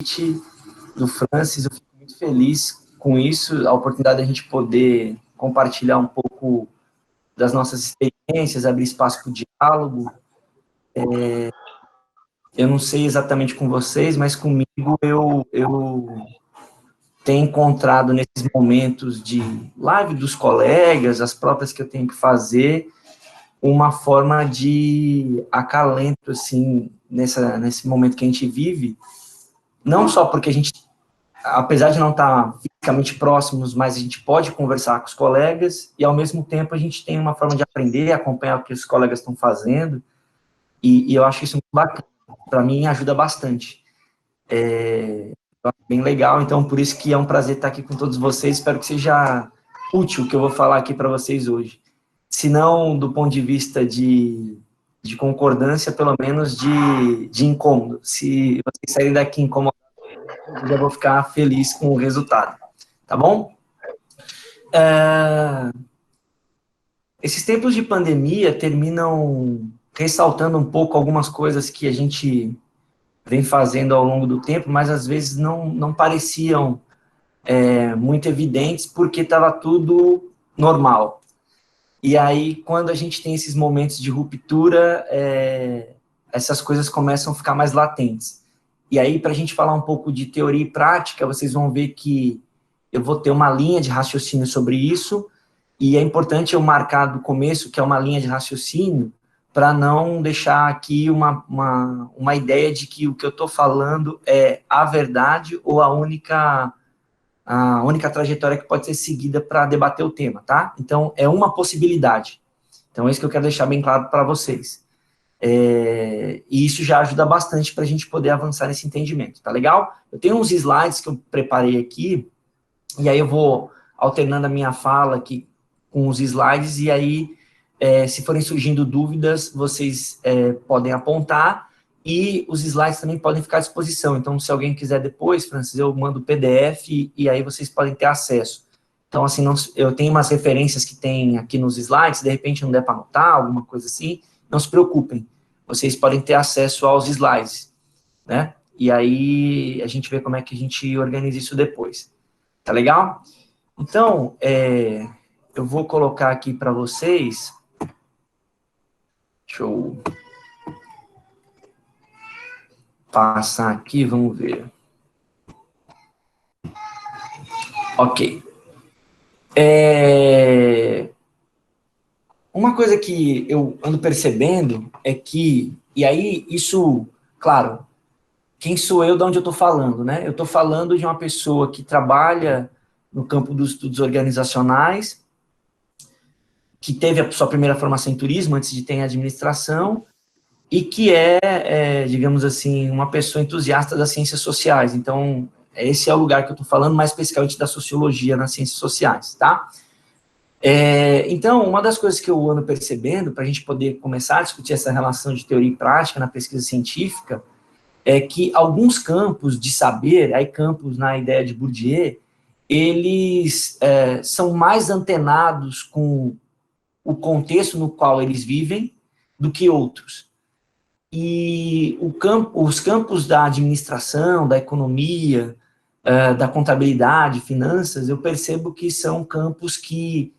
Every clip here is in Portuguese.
convite do Francis, eu fico muito feliz com isso, a oportunidade de a gente poder compartilhar um pouco das nossas experiências, abrir espaço para o diálogo. Eu não sei exatamente com vocês, mas comigo eu tenho encontrado nesses momentos de live dos colegas, as próprias que eu tenho que fazer, uma forma de acalento, assim, nesse momento que a gente vive, não só porque a gente, apesar de não estar fisicamente próximos, mas a gente pode conversar com os colegas, e ao mesmo tempo a gente tem uma forma de aprender, acompanhar o que os colegas estão fazendo, e eu acho isso muito bacana. Para mim, ajuda bastante. Bem legal, então por isso que é um prazer estar aqui com todos vocês, espero que seja útil o que eu vou falar aqui para vocês hoje. Se não do ponto de vista de concordância, pelo menos de incômodo. Se vocês saírem daqui incomodados, eu já vou ficar feliz com o resultado, tá bom? Esses tempos de pandemia terminam ressaltando um pouco algumas coisas que a gente vem fazendo ao longo do tempo, mas às vezes não pareciam muito evidentes, porque estava tudo normal. E aí, quando a gente tem esses momentos de ruptura, essas coisas começam a ficar mais latentes. E aí, para a gente falar um pouco de teoria e prática, vocês vão ver que eu vou ter uma linha de raciocínio sobre isso, e é importante eu marcar do começo que é uma linha de raciocínio, para não deixar aqui uma ideia de que o que eu estou falando é a verdade ou a única trajetória que pode ser seguida para debater o tema, tá? Então, é uma possibilidade. Então, é isso que eu quero deixar bem claro para vocês. E isso já ajuda bastante para a gente poder avançar nesse entendimento, tá legal? Eu tenho uns slides que eu preparei aqui, e aí eu vou alternando a minha fala aqui com os slides, e aí, se forem surgindo dúvidas, vocês podem apontar, e os slides também podem ficar à disposição. Então, se alguém quiser depois, Francis, eu mando o PDF, e aí vocês podem ter acesso. Então, assim, eu tenho umas referências que tem aqui nos slides, de repente não der para anotar, alguma coisa assim, não se preocupem, vocês podem ter acesso aos slides, né? E aí a gente vê como é que a gente organiza isso depois. Tá legal? Então, eu vou colocar aqui para vocês. Deixa eu passar aqui, vamos ver. Ok. Uma coisa que eu ando percebendo é que, e aí isso, claro, quem sou eu, de onde eu estou falando, né? Eu estou falando de uma pessoa que trabalha no campo dos estudos organizacionais, que teve a sua primeira formação em turismo antes de ter em administração, e que digamos assim, uma pessoa entusiasta das ciências sociais. Então, esse é o lugar que eu estou falando, mais especificamente da sociologia nas ciências sociais, tá? Então, uma das coisas que eu ando percebendo, para a gente poder começar a discutir essa relação de teoria e prática na pesquisa científica, é que alguns campos de saber, aí campos na ideia de Bourdieu, eles são mais antenados com o contexto no qual eles vivem do que outros. E os campos da administração, da economia, da contabilidade, finanças, eu percebo que são campos que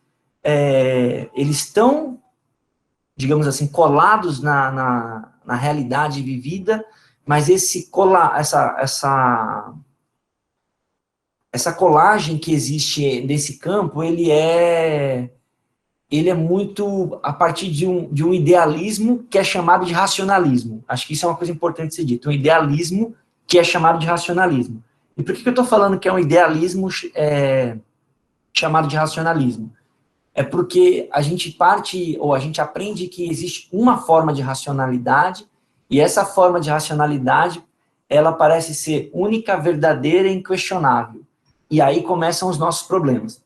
eles estão, digamos assim, colados na realidade vivida, mas essa colagem que existe nesse campo, ele é muito a partir de um idealismo que é chamado de racionalismo. Acho que isso é uma coisa importante de ser dito, um idealismo que é chamado de racionalismo. E por que eu estou falando que é um idealismo chamado de racionalismo? É porque a gente aprende que existe uma forma de racionalidade, e essa forma de racionalidade, ela parece ser única, verdadeira e inquestionável. E aí começam os nossos problemas.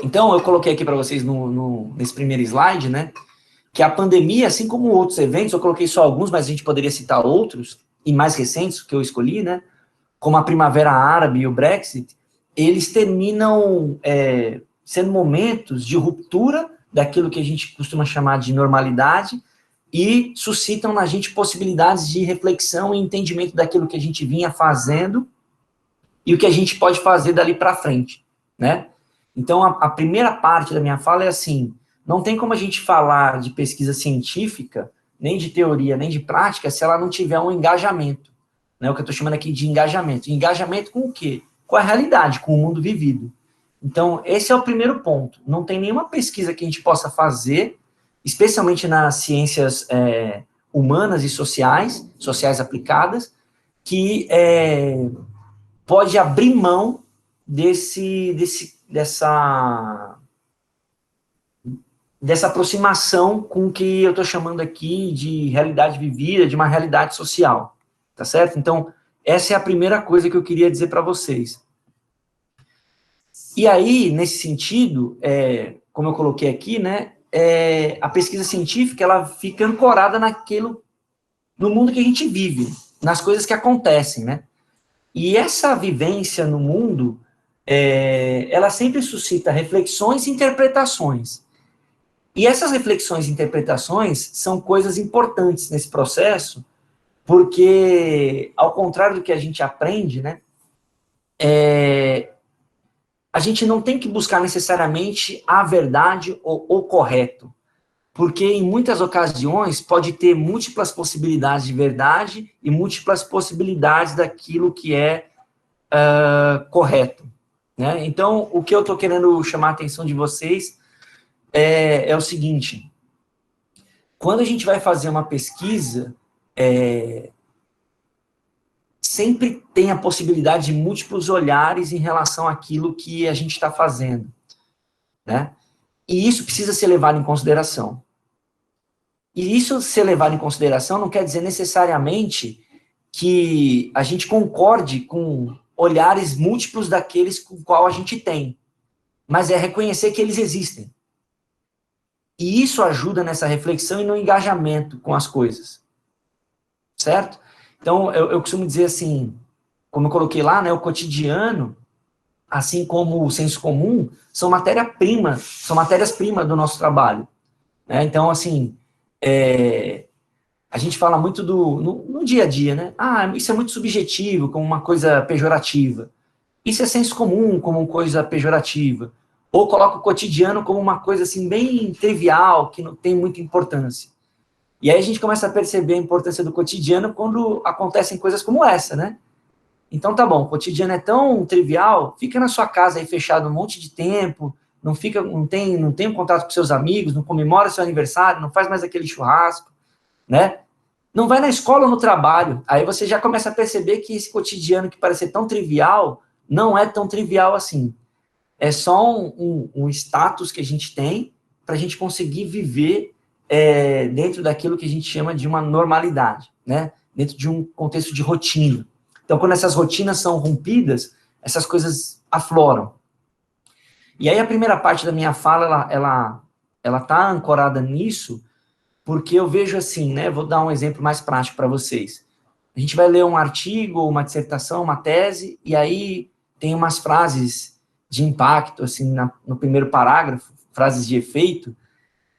Então, eu coloquei aqui para vocês nesse primeiro slide, né, que a pandemia, assim como outros eventos, eu coloquei só alguns, mas a gente poderia citar outros, e mais recentes, que eu escolhi, né, como a Primavera Árabe e o Brexit, eles terminam sendo momentos de ruptura daquilo que a gente costuma chamar de normalidade, e suscitam na gente possibilidades de reflexão e entendimento daquilo que a gente vinha fazendo e o que a gente pode fazer dali para frente, né? Então, a primeira parte da minha fala é assim, não tem como a gente falar de pesquisa científica, nem de teoria, nem de prática, se ela não tiver um engajamento, né? O que eu estou chamando aqui de engajamento. Engajamento com o quê? Com a realidade, com o mundo vivido. Então, esse é o primeiro ponto. Não tem nenhuma pesquisa que a gente possa fazer, especialmente nas ciências humanas e sociais, sociais aplicadas, que pode abrir mão dessa aproximação com o que eu estou chamando aqui de realidade vivida, de uma realidade social, tá certo? Então, essa é a primeira coisa que eu queria dizer para vocês. E aí, nesse sentido, como eu coloquei aqui, né, a pesquisa científica, ela fica ancorada no mundo que a gente vive, nas coisas que acontecem, né? E essa vivência no mundo, ela sempre suscita reflexões e interpretações. E essas reflexões e interpretações são coisas importantes nesse processo, porque, ao contrário do que a gente aprende, né, a gente não tem que buscar necessariamente a verdade ou o correto, porque em muitas ocasiões pode ter múltiplas possibilidades de verdade e múltiplas possibilidades daquilo que é correto, né? Então, o que eu estou querendo chamar a atenção de vocês é o seguinte: quando a gente vai fazer uma pesquisa, sempre tem a possibilidade de múltiplos olhares em relação àquilo que a gente está fazendo, né? E isso precisa ser levado em consideração. E isso ser levado em consideração não quer dizer necessariamente que a gente concorde com olhares múltiplos daqueles com o qual a gente tem, mas é reconhecer que eles existem. E isso ajuda nessa reflexão e no engajamento com as coisas, certo? Então, eu costumo dizer assim, como eu coloquei lá, né, o cotidiano, assim como o senso comum, são matérias-primas do nosso trabalho, né? Então, assim, a gente fala muito no dia a dia, né? Ah, isso é muito subjetivo, como uma coisa pejorativa. Isso é senso comum, como uma coisa pejorativa. Ou coloca o cotidiano como uma coisa assim bem trivial, que não tem muita importância. E aí a gente começa a perceber a importância do cotidiano quando acontecem coisas como essa, né? Então tá bom, o cotidiano é tão trivial, fica na sua casa aí fechado um monte de tempo, não tem um contato com seus amigos, não comemora seu aniversário, não faz mais aquele churrasco, né? Não vai na escola ou no trabalho. Aí você já começa a perceber que esse cotidiano que parece tão trivial, não é tão trivial assim. É só um status que a gente tem para a gente conseguir viver dentro daquilo que a gente chama de uma normalidade, né? Dentro de um contexto de rotina. Então, quando essas rotinas são rompidas, essas coisas afloram. E aí a primeira parte da minha fala, ela tá ancorada nisso, porque eu vejo assim, né? Vou dar um exemplo mais prático para vocês. A gente vai ler um artigo, uma dissertação, uma tese, e aí tem umas frases de impacto, assim, no primeiro parágrafo, frases de efeito,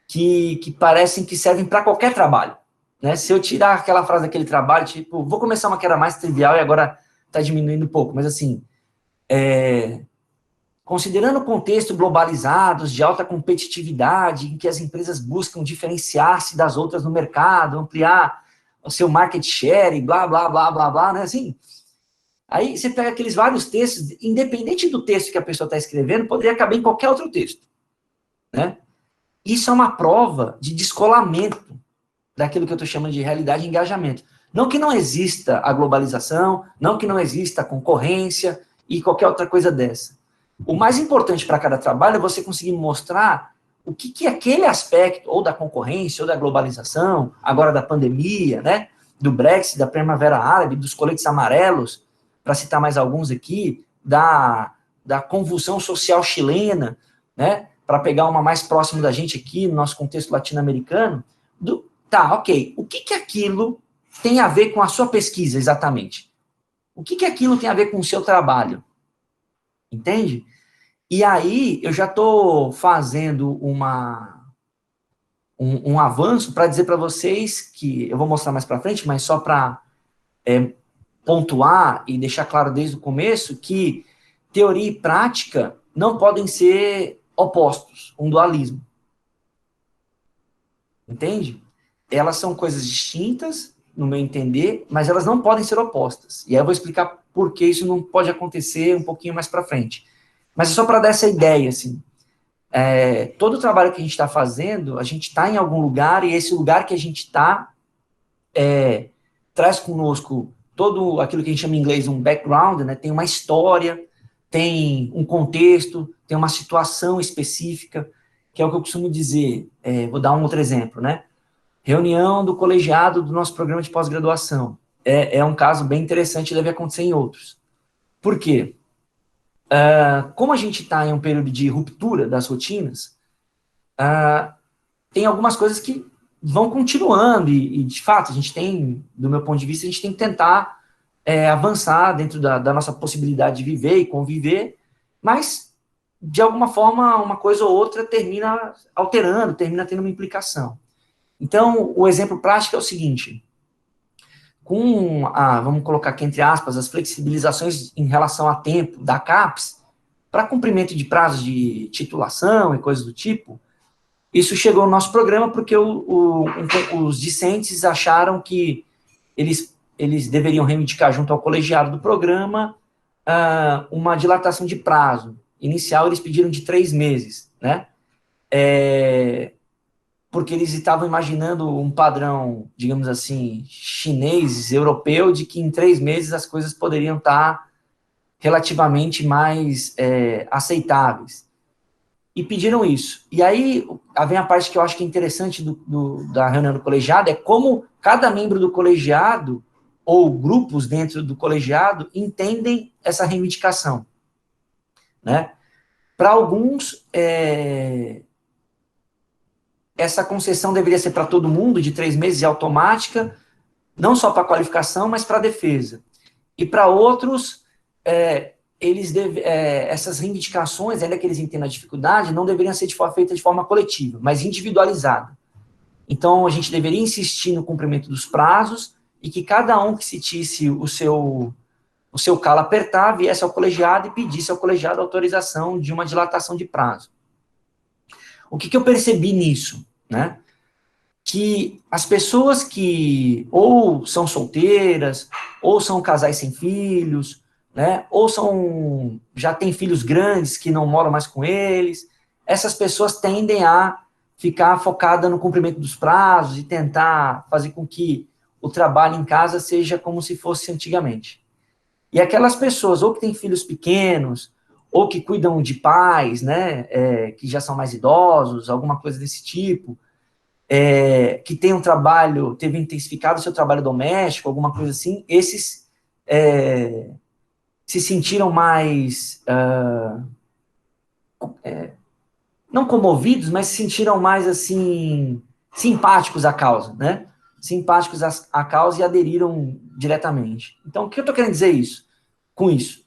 que parecem que servem para qualquer trabalho, né? Se eu tirar aquela frase daquele trabalho, tipo, vou começar uma que era mais trivial e agora está diminuindo um pouco, mas assim, considerando o contexto globalizados, de alta competitividade, em que as empresas buscam diferenciar-se das outras no mercado, ampliar o seu market share, e blá, blá, blá, blá, blá, né? Assim, aí você pega aqueles vários textos, independente do texto que a pessoa está escrevendo, poderia caber em qualquer outro texto, né? Isso é uma prova de descolamento daquilo que eu estou chamando de realidade e engajamento. Não que não exista a globalização, não que não exista a concorrência e qualquer outra coisa dessa. O mais importante para cada trabalho é você conseguir mostrar o que aquele aspecto, ou da concorrência, ou da globalização, agora da pandemia, né, do Brexit, da Primavera Árabe, dos coletes amarelos, para citar mais alguns aqui, da convulsão social chilena, né, para pegar uma mais próxima da gente aqui, no nosso contexto latino-americano, tá, ok, o que aquilo tem a ver com a sua pesquisa, exatamente? O que aquilo tem a ver com o seu trabalho? Entende? E aí, eu já estou fazendo um avanço para dizer para vocês que, eu vou mostrar mais para frente, mas só para pontuar e deixar claro desde o começo que teoria e prática não podem ser opostos, um dualismo. Entende? Elas são coisas distintas, no meu entender, mas elas não podem ser opostas. E aí eu vou explicar por que isso não pode acontecer um pouquinho mais para frente. Mas é só para dar essa ideia, assim. Todo o trabalho que a gente está fazendo, a gente está em algum lugar, e esse lugar que a gente está traz conosco todo aquilo que a gente chama em inglês um background, né? Tem uma história, tem um contexto, tem uma situação específica, que é o que eu costumo dizer. Vou dar um outro exemplo, né? Reunião do colegiado do nosso programa de pós-graduação. É um caso bem interessante e deve acontecer em outros. Por quê? Como a gente está em um período de ruptura das rotinas, tem algumas coisas que vão continuando e, de fato, a gente tem, do meu ponto de vista, a gente tem que tentar avançar dentro da nossa possibilidade de viver e conviver, mas, de alguma forma, uma coisa ou outra termina alterando, termina tendo uma implicação. Então, o exemplo prático é o seguinte: vamos colocar aqui entre aspas, as flexibilizações em relação a tempo da CAPES, para cumprimento de prazos de titulação e coisas do tipo, isso chegou ao nosso programa porque os discentes acharam que eles deveriam reivindicar junto ao colegiado do programa uma dilatação de prazo. Inicial, eles pediram de 3 meses, né? Porque eles estavam imaginando um padrão, digamos assim, chinês, europeu, de que em 3 meses as coisas poderiam estar relativamente mais aceitáveis. E pediram isso. E aí vem a parte que eu acho que é interessante da reunião do colegiado, é como cada membro do colegiado, ou grupos dentro do colegiado, entendem essa reivindicação. Né? Para alguns, essa concessão deveria ser para todo mundo, de 3 meses e automática, não só para a qualificação, mas para a defesa. E para outros, essas reivindicações, ainda que eles entendam a dificuldade, não deveriam ser feitas de forma coletiva, mas individualizada. Então, a gente deveria insistir no cumprimento dos prazos e que cada um que sentisse o seu calo apertar, viesse ao colegiado e pedisse ao colegiado a autorização de uma dilatação de prazo. O que eu percebi nisso? Né? Que as pessoas que ou são solteiras, ou são casais sem filhos, né, ou já têm filhos grandes que não moram mais com eles, essas pessoas tendem a ficar focada no cumprimento dos prazos e tentar fazer com que o trabalho em casa seja como se fosse antigamente. E aquelas pessoas, ou que têm filhos pequenos, ou que cuidam de pais, né, que já são mais idosos, alguma coisa desse tipo, que tem teve intensificado o seu trabalho doméstico, alguma coisa assim, esses se sentiram mais, não comovidos, mas se sentiram mais, assim, simpáticos à causa, né? Simpáticos à causa e aderiram diretamente. Então, o que eu estou querendo dizer com isso?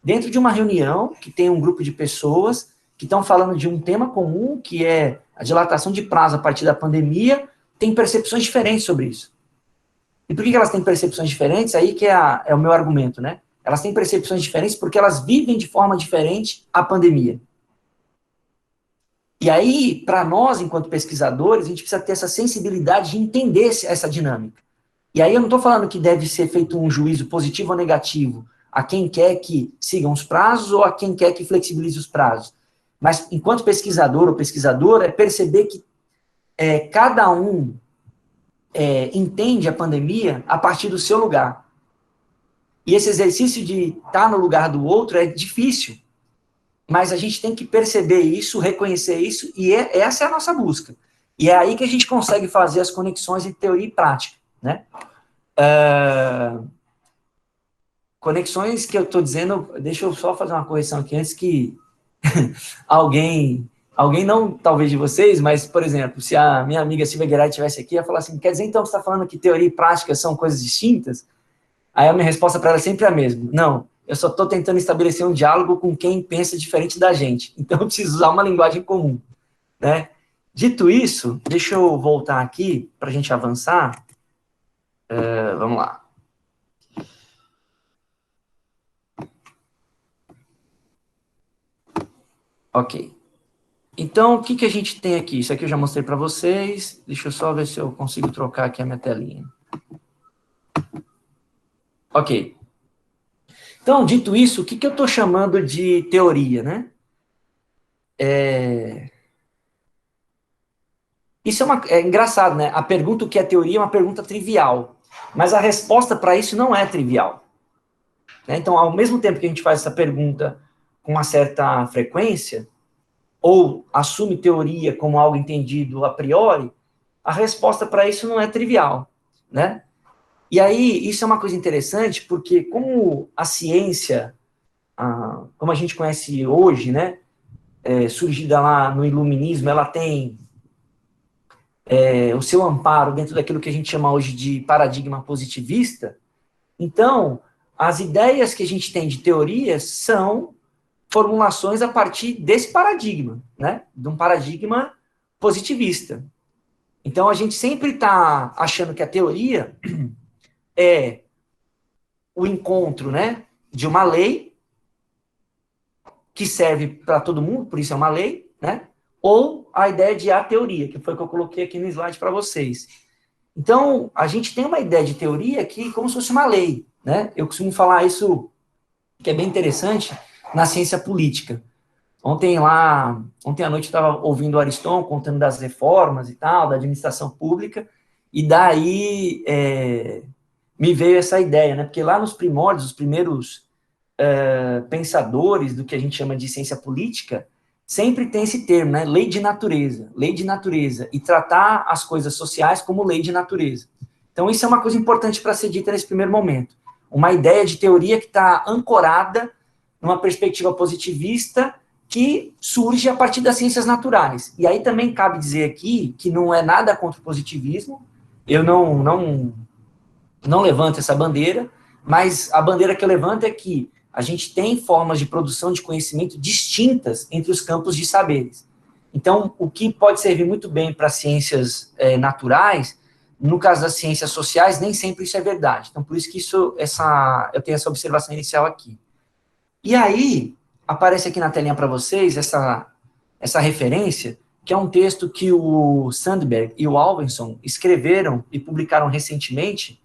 Dentro de uma reunião que tem um grupo de pessoas que estão falando de um tema comum, que é a dilatação de prazo a partir da pandemia, tem percepções diferentes sobre isso. E por que elas têm percepções diferentes? Aí que é o meu argumento, né? Elas têm percepções diferentes porque elas vivem de forma diferente a pandemia. E aí, para nós, enquanto pesquisadores, a gente precisa ter essa sensibilidade de entender essa dinâmica. E aí eu não estou falando que deve ser feito um juízo positivo ou negativo a quem quer que sigam os prazos ou a quem quer que flexibilize os prazos. Mas, enquanto pesquisador ou pesquisadora, é perceber que cada um entende a pandemia a partir do seu lugar. E esse exercício de estar no lugar do outro é difícil, mas a gente tem que perceber isso, reconhecer isso, e essa é a nossa busca. E é aí que a gente consegue fazer as conexões entre teoria e prática, né? Conexões que eu estou dizendo, deixa eu só fazer uma correção aqui, antes que alguém não, talvez de vocês, mas, por exemplo, se a minha amiga Silvia Guerra estivesse aqui, ia falar assim, quer dizer, então, você está falando que teoria e prática são coisas distintas? Aí a minha resposta para ela é sempre a mesma. Não, eu só estou tentando estabelecer um diálogo com quem pensa diferente da gente. Então, eu preciso usar uma linguagem comum, né? Dito isso, deixa eu voltar aqui para a gente avançar. Vamos lá. Ok. Então, o que, que a gente tem aqui? Isso aqui eu já mostrei para vocês. Deixa eu só ver se eu consigo trocar aqui a minha telinha. Ok. Então, dito isso, o que, que eu estou chamando de teoria, né? Isso é engraçado, né? A pergunta o que é teoria é uma pergunta trivial, mas a resposta para isso não é trivial. Né? Então, ao mesmo tempo que a gente faz essa pergunta com uma certa frequência, ou assume teoria como algo entendido a priori, a resposta para isso não é trivial, né? E aí, isso é uma coisa interessante, porque como a ciência, como a gente conhece hoje, né, surgida lá no iluminismo, ela tem o seu amparo dentro daquilo que a gente chama hoje de paradigma positivista, então, as ideias que a gente tem de teorias são formulações a partir desse paradigma, né, de um paradigma positivista. Então, a gente sempre está achando que a teoria é o encontro, né, de uma lei que serve para todo mundo, por isso é uma lei, né, ou a ideia de a teoria, que foi o que eu coloquei aqui no slide para vocês. Então, a gente tem uma ideia de teoria que como se fosse uma lei, né? Eu costumo falar isso, que é bem interessante, na ciência política. Ontem à noite eu estava ouvindo o Ariston contando das reformas e tal, da administração pública, e daí me veio essa ideia, né? Porque lá nos primórdios, os primeiros pensadores do que a gente chama de ciência política, sempre tem esse termo, né? Lei de natureza, e tratar as coisas sociais como lei de natureza. Então, isso é uma coisa importante para ser dita nesse primeiro momento. Uma ideia de teoria que está ancorada numa perspectiva positivista que surge a partir das ciências naturais. E aí também cabe dizer aqui que não é nada contra o positivismo, eu não levanto essa bandeira, mas a bandeira que eu levanto é que a gente tem formas de produção de conhecimento distintas entre os campos de saberes. Então, o que pode servir muito bem para ciências naturais, no caso das ciências sociais, nem sempre isso é verdade. Então, por isso que eu tenho essa observação inicial aqui. E aí, aparece aqui na telinha para vocês essa referência, que é um texto que o Sandberg e o Alvinson escreveram e publicaram recentemente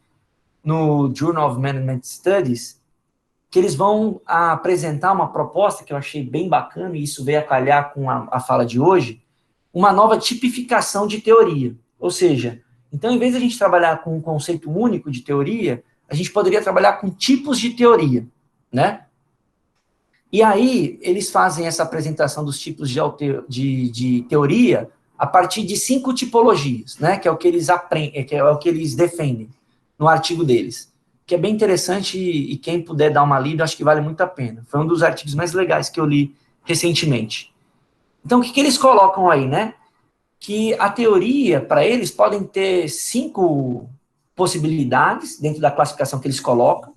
no Journal of Management Studies, que eles vão apresentar uma proposta que eu achei bem bacana, e isso veio a calhar com a fala de hoje, uma nova tipificação de teoria. Ou seja, então, em vez de a gente trabalhar com um conceito único de teoria, a gente poderia trabalhar com tipos de teoria, né? E aí, eles fazem essa apresentação dos tipos de teoria a partir de 5 tipologias, né? Que é o que eles aprendem, que é o que eles defendem no artigo deles. Que é bem interessante e quem puder dar uma lida, acho que vale muito a pena. Foi um dos artigos mais legais que eu li recentemente. Então, o que eles colocam aí, né? Que a teoria, para eles, podem ter 5 possibilidades dentro da classificação que eles colocam.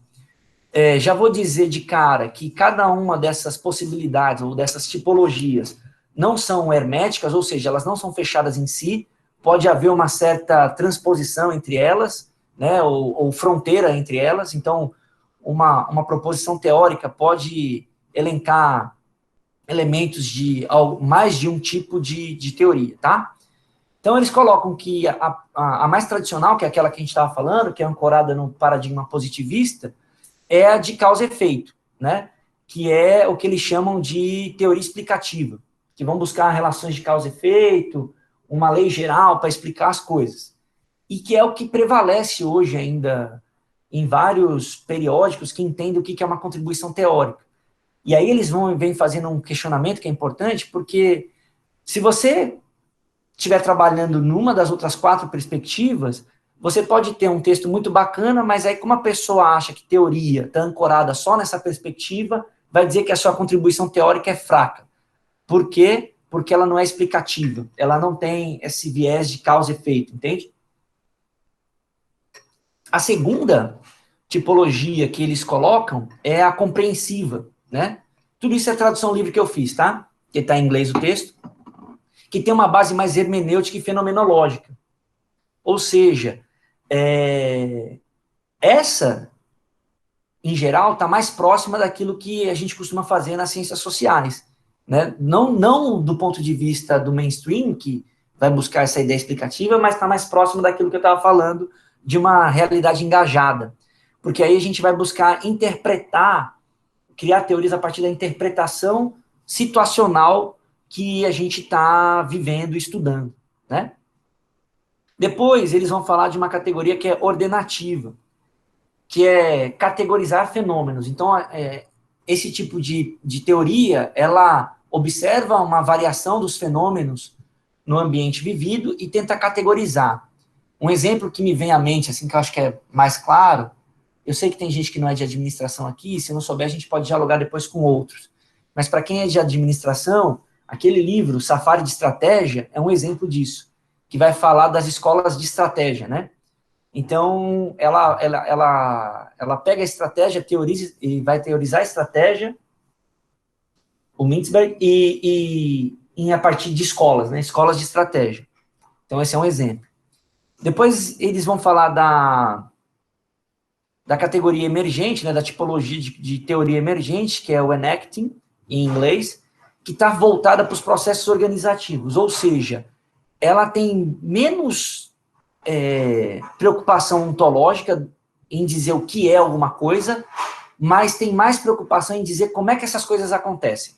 Já vou dizer de cara que cada uma dessas possibilidades ou dessas tipologias não são herméticas, ou seja, elas não são fechadas em si, pode haver uma certa transposição entre elas, né, ou fronteira entre elas, então uma proposição teórica pode elencar elementos de mais de um tipo de teoria, tá? Então eles colocam que a mais tradicional, que é aquela que a gente estava falando, que é ancorada no paradigma positivista, é a de causa e efeito, né? Que é o que eles chamam de teoria explicativa, que vão buscar relações de causa e efeito, uma lei geral para explicar as coisas. E que é o que prevalece hoje ainda em vários periódicos que entendem o que é uma contribuição teórica. E aí eles vêm fazendo um questionamento que é importante, porque se você estiver trabalhando numa das outras 4 perspectivas, você pode ter um texto muito bacana, mas aí como a pessoa acha que teoria está ancorada só nessa perspectiva, vai dizer que a sua contribuição teórica é fraca. Por quê? Porque ela não é explicativa, ela não tem esse viés de causa e efeito, entende? A segunda tipologia que eles colocam é a compreensiva, né? Tudo isso é tradução livre que eu fiz, tá? Que está em inglês o texto. que tem uma base mais hermenêutica e fenomenológica. Ou seja, essa, em geral, está mais próxima daquilo que a gente costuma fazer nas ciências sociais, né? Não do ponto de vista do mainstream, que vai buscar essa ideia explicativa, mas está mais próximo daquilo que eu estava falando, de uma realidade engajada. Porque aí a gente vai buscar interpretar, criar teorias a partir da interpretação situacional que a gente está vivendo e estudando, né? Depois, eles vão falar de uma categoria que é ordenativa, que é categorizar fenômenos. Então, esse tipo de teoria, ela observa uma variação dos fenômenos no ambiente vivido e tenta categorizar. Um exemplo que me vem à mente, assim, que eu acho que é mais claro, eu sei que tem gente que não é de administração aqui, se não souber, a gente pode dialogar depois com outros. Mas para quem é de administração, aquele livro, Safari de Estratégia, é um exemplo disso, que vai falar das escolas de estratégia, né? Então, ela pega a estratégia, teoriza e vai teorizar a estratégia, o Mintzberg, e a partir de escolas, né? Escolas de estratégia. Então, esse é um exemplo. Depois, eles vão falar da categoria emergente, né? Da tipologia de teoria emergente, que é o enacting, em inglês, que está voltada para os processos organizativos, ou seja, ela tem menos preocupação ontológica em dizer o que é alguma coisa, mas tem mais preocupação em dizer como é que essas coisas acontecem,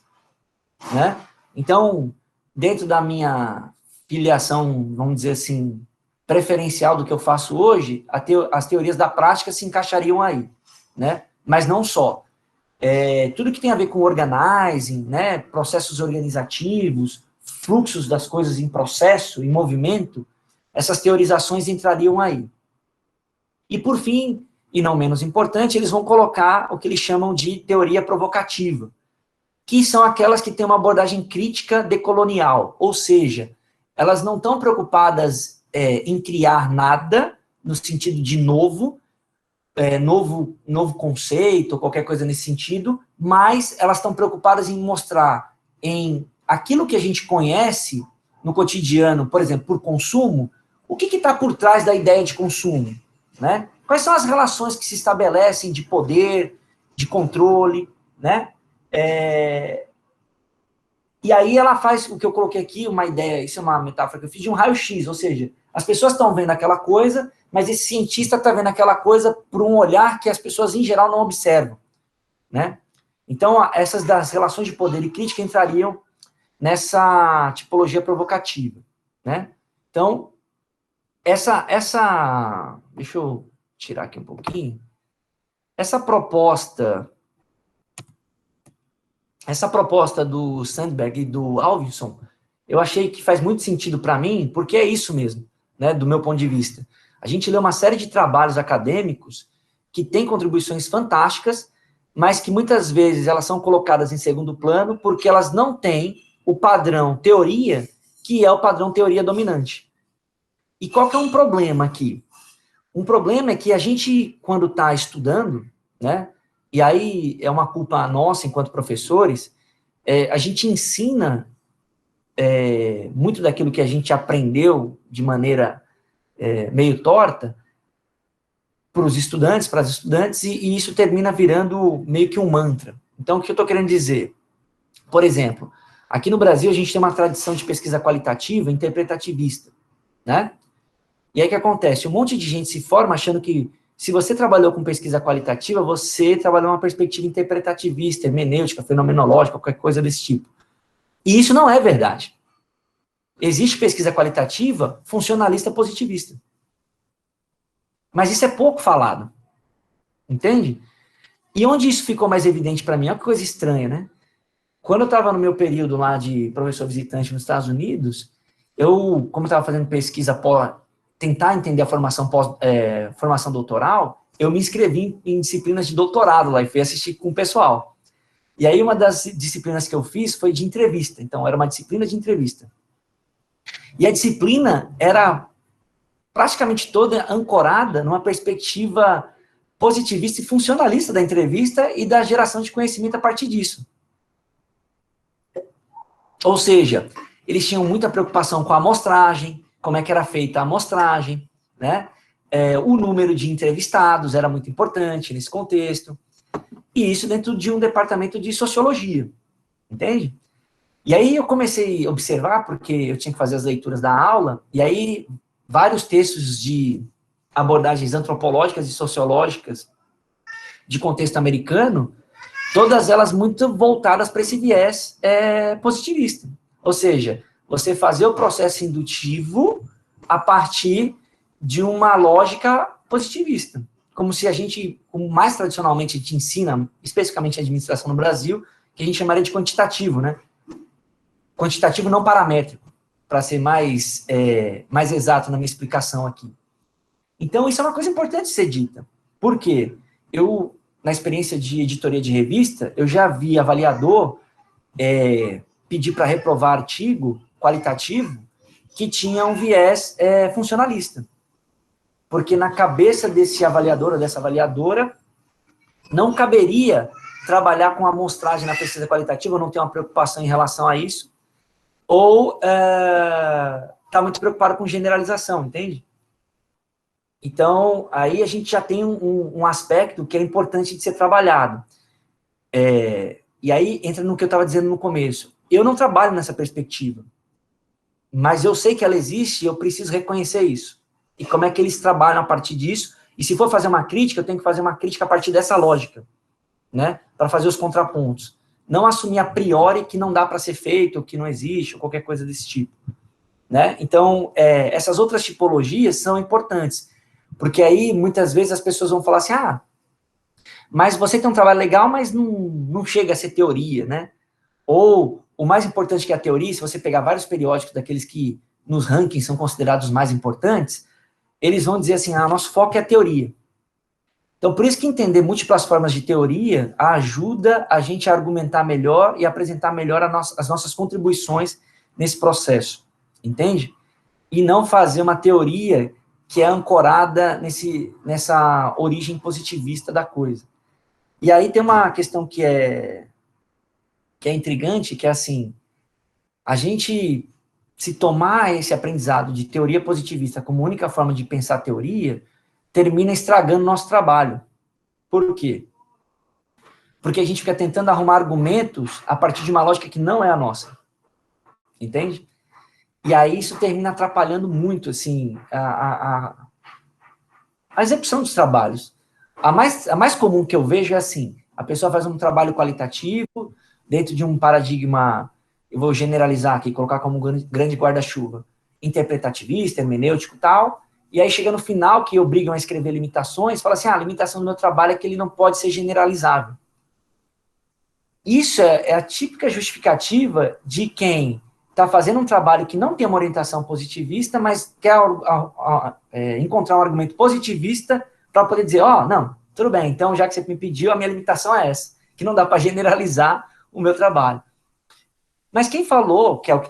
né? Então, dentro da minha filiação, vamos dizer assim, preferencial do que eu faço hoje, as teorias da prática se encaixariam aí, né? Mas não só. Tudo que tem a ver com organizing, né? Processos organizativos, fluxos das coisas em processo, em movimento, essas teorizações entrariam aí. E, por fim, e não menos importante, eles vão colocar o que eles chamam de teoria provocativa, que são aquelas que têm uma abordagem crítica decolonial, ou seja, elas não estão preocupadas em criar nada, no sentido de novo conceito, ou qualquer coisa nesse sentido, mas elas estão preocupadas em mostrar em aquilo que a gente conhece no cotidiano, por exemplo, por consumo, o que está por trás da ideia de consumo, né? Quais são as relações que se estabelecem de poder, de controle, né? E aí ela faz o que eu coloquei aqui, uma ideia, isso é uma metáfora que eu fiz, de um raio-x, ou seja, as pessoas estão vendo aquela coisa, mas esse cientista está vendo aquela coisa por um olhar que as pessoas, em geral, não observam, né? Então, essas das relações de poder e crítica entrariam nessa tipologia provocativa, né? Então, deixa eu tirar aqui um pouquinho, essa proposta do Sandberg e do Alvinson, eu achei que faz muito sentido para mim, porque é isso mesmo, né, do meu ponto de vista. A gente lê uma série de trabalhos acadêmicos que têm contribuições fantásticas, mas que muitas vezes elas são colocadas em segundo plano porque elas não têm o padrão teoria, que é o padrão teoria dominante. E qual que é um problema aqui? Um problema é que a gente, quando está estudando, né, e aí é uma culpa nossa enquanto professores, a gente ensina muito daquilo que a gente aprendeu de maneira meio torta para os estudantes, para as estudantes, e isso termina virando meio que um mantra. Então, o que eu estou querendo dizer? Por exemplo, aqui no Brasil a gente tem uma tradição de pesquisa qualitativa interpretativista, né? E aí o que acontece? Um monte de gente se forma achando que se você trabalhou com pesquisa qualitativa, você trabalhou uma perspectiva interpretativista, hermenêutica, fenomenológica, qualquer coisa desse tipo. E isso não é verdade. Existe pesquisa qualitativa funcionalista positivista. Mas isso é pouco falado. Entende? E onde isso ficou mais evidente para mim? É uma coisa estranha, né? Quando eu estava no meu período lá de professor visitante nos Estados Unidos, como eu estava fazendo pesquisa tentar entender a formação doutoral, eu me inscrevi em disciplinas de doutorado lá e fui assistir com o pessoal. E aí uma das disciplinas que eu fiz foi de entrevista, então era uma disciplina de entrevista. E a disciplina era praticamente toda ancorada numa perspectiva positivista e funcionalista da entrevista e da geração de conhecimento a partir disso. Ou seja, eles tinham muita preocupação com a amostragem, como é que era feita a amostragem, né? O número de entrevistados era muito importante nesse contexto, e isso dentro de um departamento de sociologia, entende? E aí eu comecei a observar, porque eu tinha que fazer as leituras da aula, e aí vários textos de abordagens antropológicas e sociológicas de contexto americano, todas elas muito voltadas para esse viés positivista. Ou seja, você fazer o processo indutivo a partir de uma lógica positivista. Como se a gente, como mais tradicionalmente a gente ensina, especificamente a administração no Brasil, que a gente chamaria de quantitativo, né? Quantitativo não paramétrico, para ser mais exato na minha explicação aqui. Então, isso é uma coisa importante de ser dita. Por quê? Eu, na experiência de editoria de revista, eu já vi avaliador pedir para reprovar artigo qualitativo que tinha um viés funcionalista. Porque na cabeça desse avaliador ou dessa avaliadora, não caberia trabalhar com amostragem na pesquisa qualitativa, não ter uma preocupação em relação a isso, ou está muito preocupado com generalização, entende? Então, aí a gente já tem um aspecto que é importante de ser trabalhado. E aí entra no que eu estava dizendo no começo. Eu não trabalho nessa perspectiva, mas eu sei que ela existe e eu preciso reconhecer isso. E como é que eles trabalham a partir disso? E se for fazer uma crítica, eu tenho que fazer uma crítica a partir dessa lógica, né? Para fazer os contrapontos. Não assumir a priori que não dá para ser feito, que não existe, ou qualquer coisa desse tipo, né? Então, essas outras tipologias são importantes, porque aí, muitas vezes, as pessoas vão falar assim, mas você tem um trabalho legal, mas não chega a ser teoria, né? Ou, o mais importante que a teoria, se você pegar vários periódicos daqueles que, nos rankings, são considerados os mais importantes, eles vão dizer assim, nosso foco é a teoria. Então, por isso que entender múltiplas formas de teoria ajuda a gente a argumentar melhor e apresentar melhor as nossas contribuições nesse processo, entende? E não fazer uma teoria que é ancorada nessa origem positivista da coisa. E aí tem uma questão que é intrigante, que é assim, a gente, se tomar esse aprendizado de teoria positivista como única forma de pensar a teoria, termina estragando nosso trabalho. Por quê? Porque a gente fica tentando arrumar argumentos a partir de uma lógica que não é a nossa. Entende? E aí isso termina atrapalhando muito, assim, a execução dos trabalhos. A mais comum que eu vejo é assim, a pessoa faz um trabalho qualitativo dentro de um paradigma, eu vou generalizar aqui, colocar como um grande guarda-chuva, interpretativista, hermenêutico e tal, e aí chega no final, que obrigam a escrever limitações, fala assim, a limitação do meu trabalho é que ele não pode ser generalizável. Isso é a típica justificativa de quem está fazendo um trabalho que não tem uma orientação positivista, mas quer encontrar um argumento positivista para poder dizer, não, tudo bem, então já que você me pediu, a minha limitação é essa, que não dá para generalizar o meu trabalho. Mas quem falou, que é o que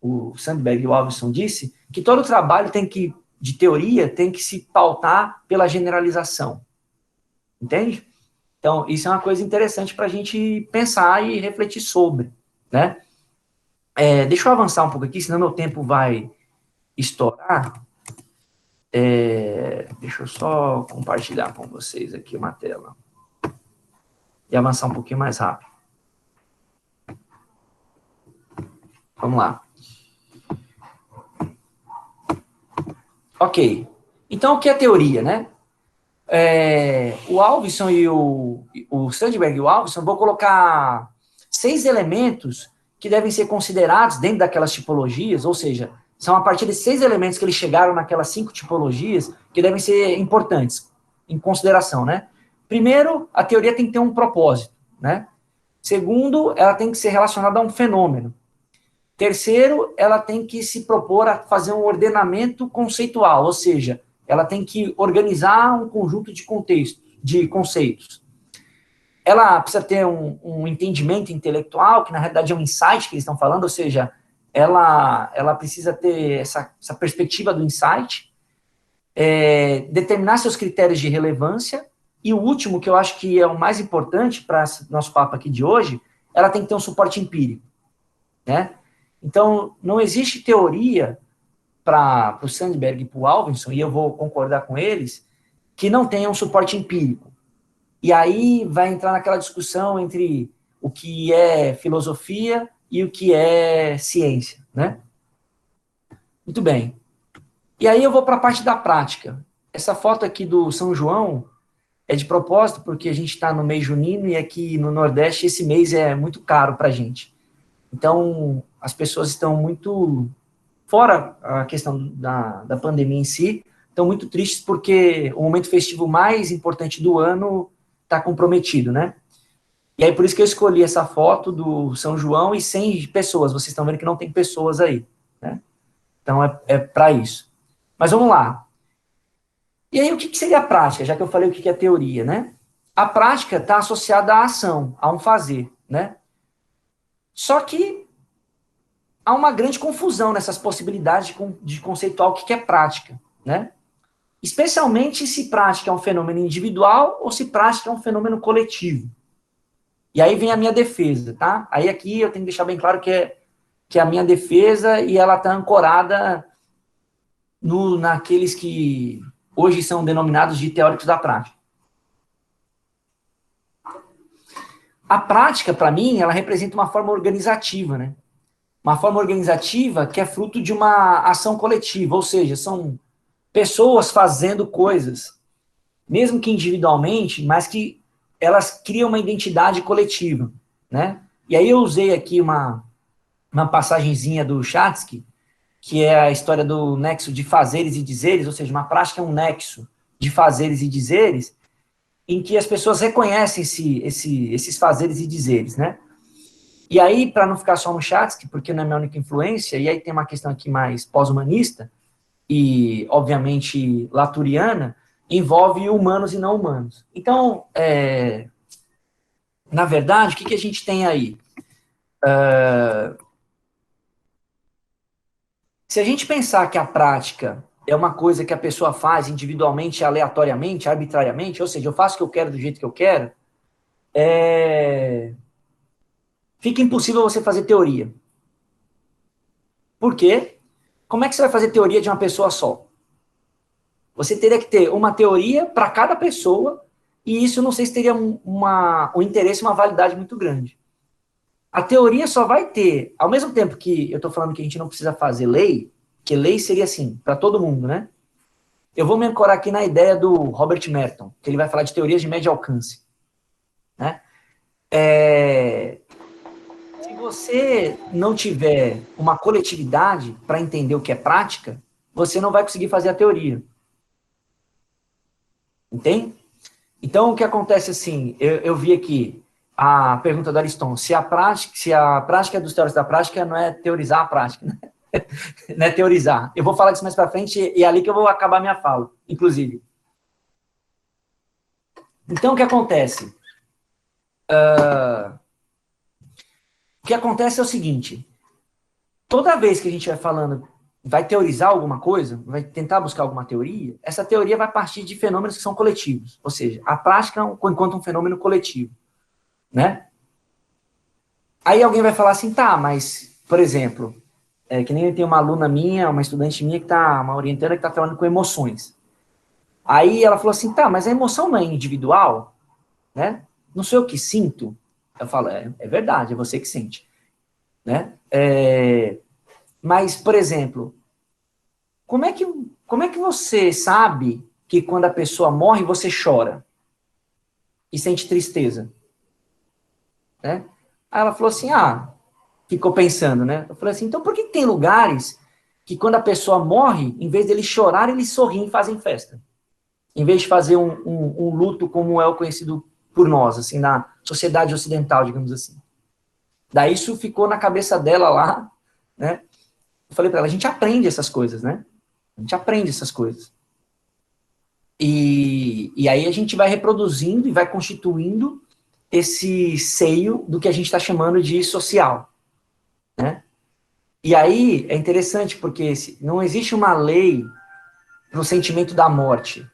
o Sandberg e o Alvison disse, que todo trabalho de teoria tem que se pautar pela generalização. Entende? Então, isso é uma coisa interessante para a gente pensar e refletir sobre, né? Deixa eu avançar um pouco aqui, senão meu tempo vai estourar. Deixa eu só compartilhar com vocês aqui uma tela. E avançar um pouquinho mais rápido. Vamos lá. Ok. Então, o que é teoria, né? O Alvison e o Sandberg e o Alvison vão colocar 6 elementos que devem ser considerados dentro daquelas tipologias, ou seja, são a partir de 6 elementos que eles chegaram naquelas 5 tipologias que devem ser importantes em consideração, né? Primeiro, a teoria tem que ter um propósito, né? Segundo, ela tem que ser relacionada a um fenômeno. Terceiro, ela tem que se propor a fazer um ordenamento conceitual, ou seja, ela tem que organizar um conjunto de conceitos. Ela precisa ter um entendimento intelectual, que na realidade é um insight que eles estão falando, ou seja, ela precisa ter essa perspectiva do insight, determinar seus critérios de relevância, e o último, que eu acho que é o mais importante para nosso papo aqui de hoje, ela tem que ter um suporte empírico, né? Então, não existe teoria para o Sandberg e para o Alvinson, e eu vou concordar com eles, que não tenha um suporte empírico. E aí vai entrar naquela discussão entre o que é filosofia e o que é ciência, né? Muito bem. E aí eu vou para a parte da prática. Essa foto aqui do São João é de propósito, porque a gente está no mês junino e aqui no Nordeste esse mês é muito caro para a gente. Então, as pessoas estão muito, fora a questão da pandemia em si, estão muito tristes porque o momento festivo mais importante do ano está comprometido, né? E aí, por isso que eu escolhi essa foto do São João e 100 pessoas. Vocês estão vendo que não tem pessoas aí, né? Então, é para isso. Mas vamos lá. E aí, o que seria a prática? Já que eu falei o que é teoria, né? A prática está associada à ação, a um fazer, né? Só que há uma grande confusão nessas possibilidades de conceituar o que é prática, né? Especialmente se prática é um fenômeno individual ou se prática é um fenômeno coletivo. E aí vem a minha defesa, tá? Aí aqui eu tenho que deixar bem claro que é a minha defesa e ela está ancorada naqueles que hoje são denominados de teóricos da prática. A prática, para mim, ela representa uma forma organizativa, né? Uma forma organizativa que é fruto de uma ação coletiva, ou seja, são pessoas fazendo coisas, mesmo que individualmente, mas que elas criam uma identidade coletiva, né? E aí eu usei aqui uma passagenzinha do Chatsky, que é a história do nexo de fazeres e dizeres, ou seja, uma prática é um nexo de fazeres e dizeres, em que as pessoas reconhecem esses fazeres e dizeres, né? E aí, para não ficar só no Chatsky, porque não é minha única influência, e aí tem uma questão aqui mais pós-humanista, e, obviamente, laturiana, envolve humanos e não humanos. Então, na verdade, o que a gente tem aí? Se a gente pensar que a prática é uma coisa que a pessoa faz individualmente, aleatoriamente, arbitrariamente, ou seja, eu faço o que eu quero do jeito que eu quero, fica impossível você fazer teoria. Por quê? Como é que você vai fazer teoria de uma pessoa só? Você teria que ter uma teoria para cada pessoa, e isso não sei se teria um interesse, uma validade muito grande. A teoria só vai ter, ao mesmo tempo que eu estou falando que a gente não precisa fazer lei, que lei seria assim, para todo mundo, né? Eu vou me ancorar aqui na ideia do Robert Merton, que ele vai falar de teorias de médio alcance, né? Se você não tiver uma coletividade para entender o que é prática, você não vai conseguir fazer a teoria. Entende? Então, o que acontece assim, eu vi aqui a pergunta do Ariston, se a prática dos teóricos da prática não é teorizar a prática, né? Não é teorizar. Eu vou falar disso mais para frente e é ali que eu vou acabar minha fala, inclusive. Então, o que acontece? O que acontece é o seguinte, toda vez que a gente vai falando, vai teorizar alguma coisa, vai tentar buscar alguma teoria, essa teoria vai partir de fenômenos que são coletivos, ou seja, a prática enquanto um fenômeno coletivo, né? Aí alguém vai falar assim, tá, mas, por exemplo, que nem tem uma aluna minha, uma estudante minha, uma orientanda que está trabalhando com emoções. Aí ela falou assim, tá, mas a emoção não é individual, né? Não sou eu que sinto. Eu falo, é verdade, é você que sente, né? Mas, por exemplo, como é que você sabe que quando a pessoa morre, você chora e sente tristeza, né? Aí ela falou assim, ficou pensando, né? Eu falei assim, então por que tem lugares que quando a pessoa morre, em vez deles chorar, eles sorriem e fazem festa? Em vez de fazer um luto como é o conhecido por nós, assim, na sociedade ocidental, digamos assim. Daí isso ficou na cabeça dela lá, né? Eu falei para ela, a gente aprende essas coisas, né? A gente aprende essas coisas. E aí a gente vai reproduzindo e vai constituindo esse seio do que a gente está chamando de social, né? E aí é interessante porque não existe uma lei no sentimento da morte.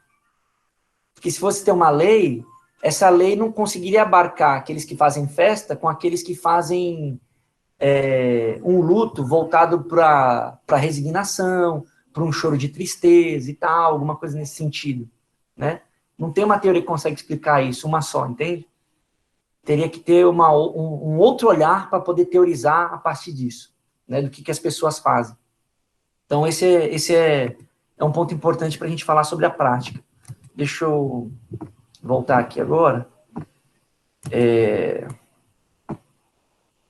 Porque se fosse ter uma lei, essa lei não conseguiria abarcar aqueles que fazem festa com aqueles que fazem um luto voltado para resignação, para um choro de tristeza e tal, alguma coisa nesse sentido, né? Não tem uma teoria que consegue explicar isso, uma só, entende? Teria que ter um outro olhar para poder teorizar a partir disso, né? Do que as pessoas fazem. Então, esse é um ponto importante para a gente falar sobre a prática. Deixa eu voltar aqui agora.